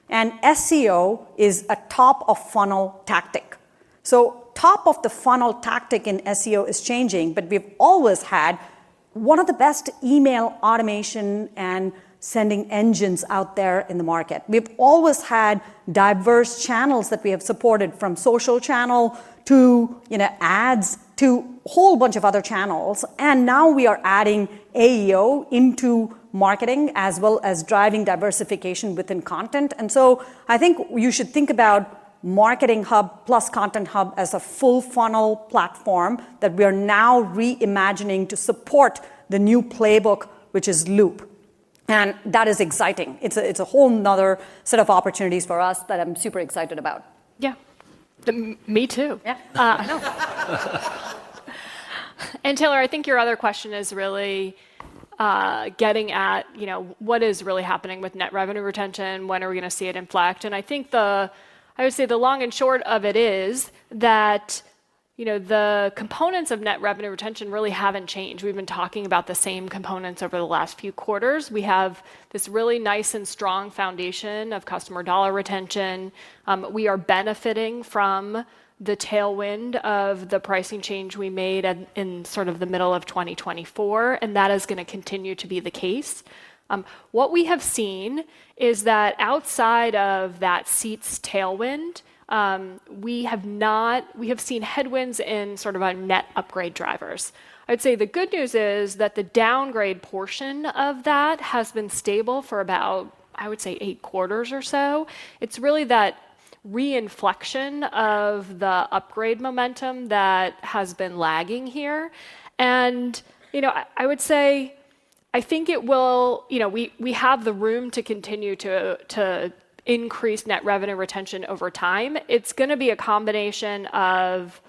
and SEO is a top of funnel tactic. So top of the funnel tactic in SEO is changing, but we've always had one of the best email automation and sending engines out there in the market. We've always had diverse channels that we have supported, from social channel to ads to a whole bunch of other channels. And now we are adding AEO into marketing as well as driving diversification within content. And so I think you should think about Marketing Hub plus Content Hub as a full funnel platform that we are now reimagining to support the new playbook, which is Loop. And that is exciting. It's a whole nother set of opportunities for us that I'm super excited about. Yeah, me too. Yeah, I know. And Taylor, I think your other question is really getting at, what is really happening with net revenue retention? When are we going to see it inflect? And I think I would say the long and short of it is that, the components of net revenue retention really haven't changed. We've been talking about the same components over the last few quarters. We have this really nice and strong foundation of customer dollar retention. We are benefiting from the tailwind of the pricing change we made in sort of the middle of 2024, and that is going to continue to be the case. What we have seen is that outside of that seats tailwind, we have seen headwinds in sort of our net upgrade drivers. I'd say the good news is that the downgrade portion of that has been stable for about, I would say, 8 quarters or so. It's really that reinflection of the upgrade momentum that has been lagging here. And, I would say, I think it will, we have the room to continue to increase net revenue retention over time. It's going to be a combination of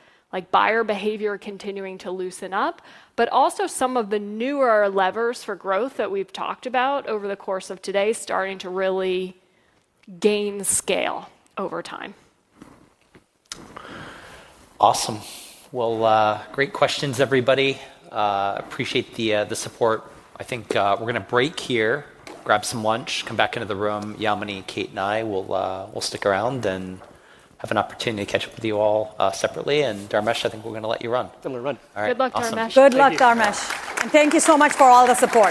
buyer behavior continuing to loosen up, but also some of the newer levers for growth that we've talked about over the course of today starting to really gain scale over time. Awesome. Well, great questions, everybody. Appreciate the support. I think we're going to break here, grab some lunch, come back into the room. Yamini, Kate, and I will stick around and have an opportunity to catch up with you all separately. And Dharmesh, I think we're going to let you run. I'm going to run. All right. Good luck, awesome. Dharmesh. Good luck, Dharmesh. And thank you so much for all the support.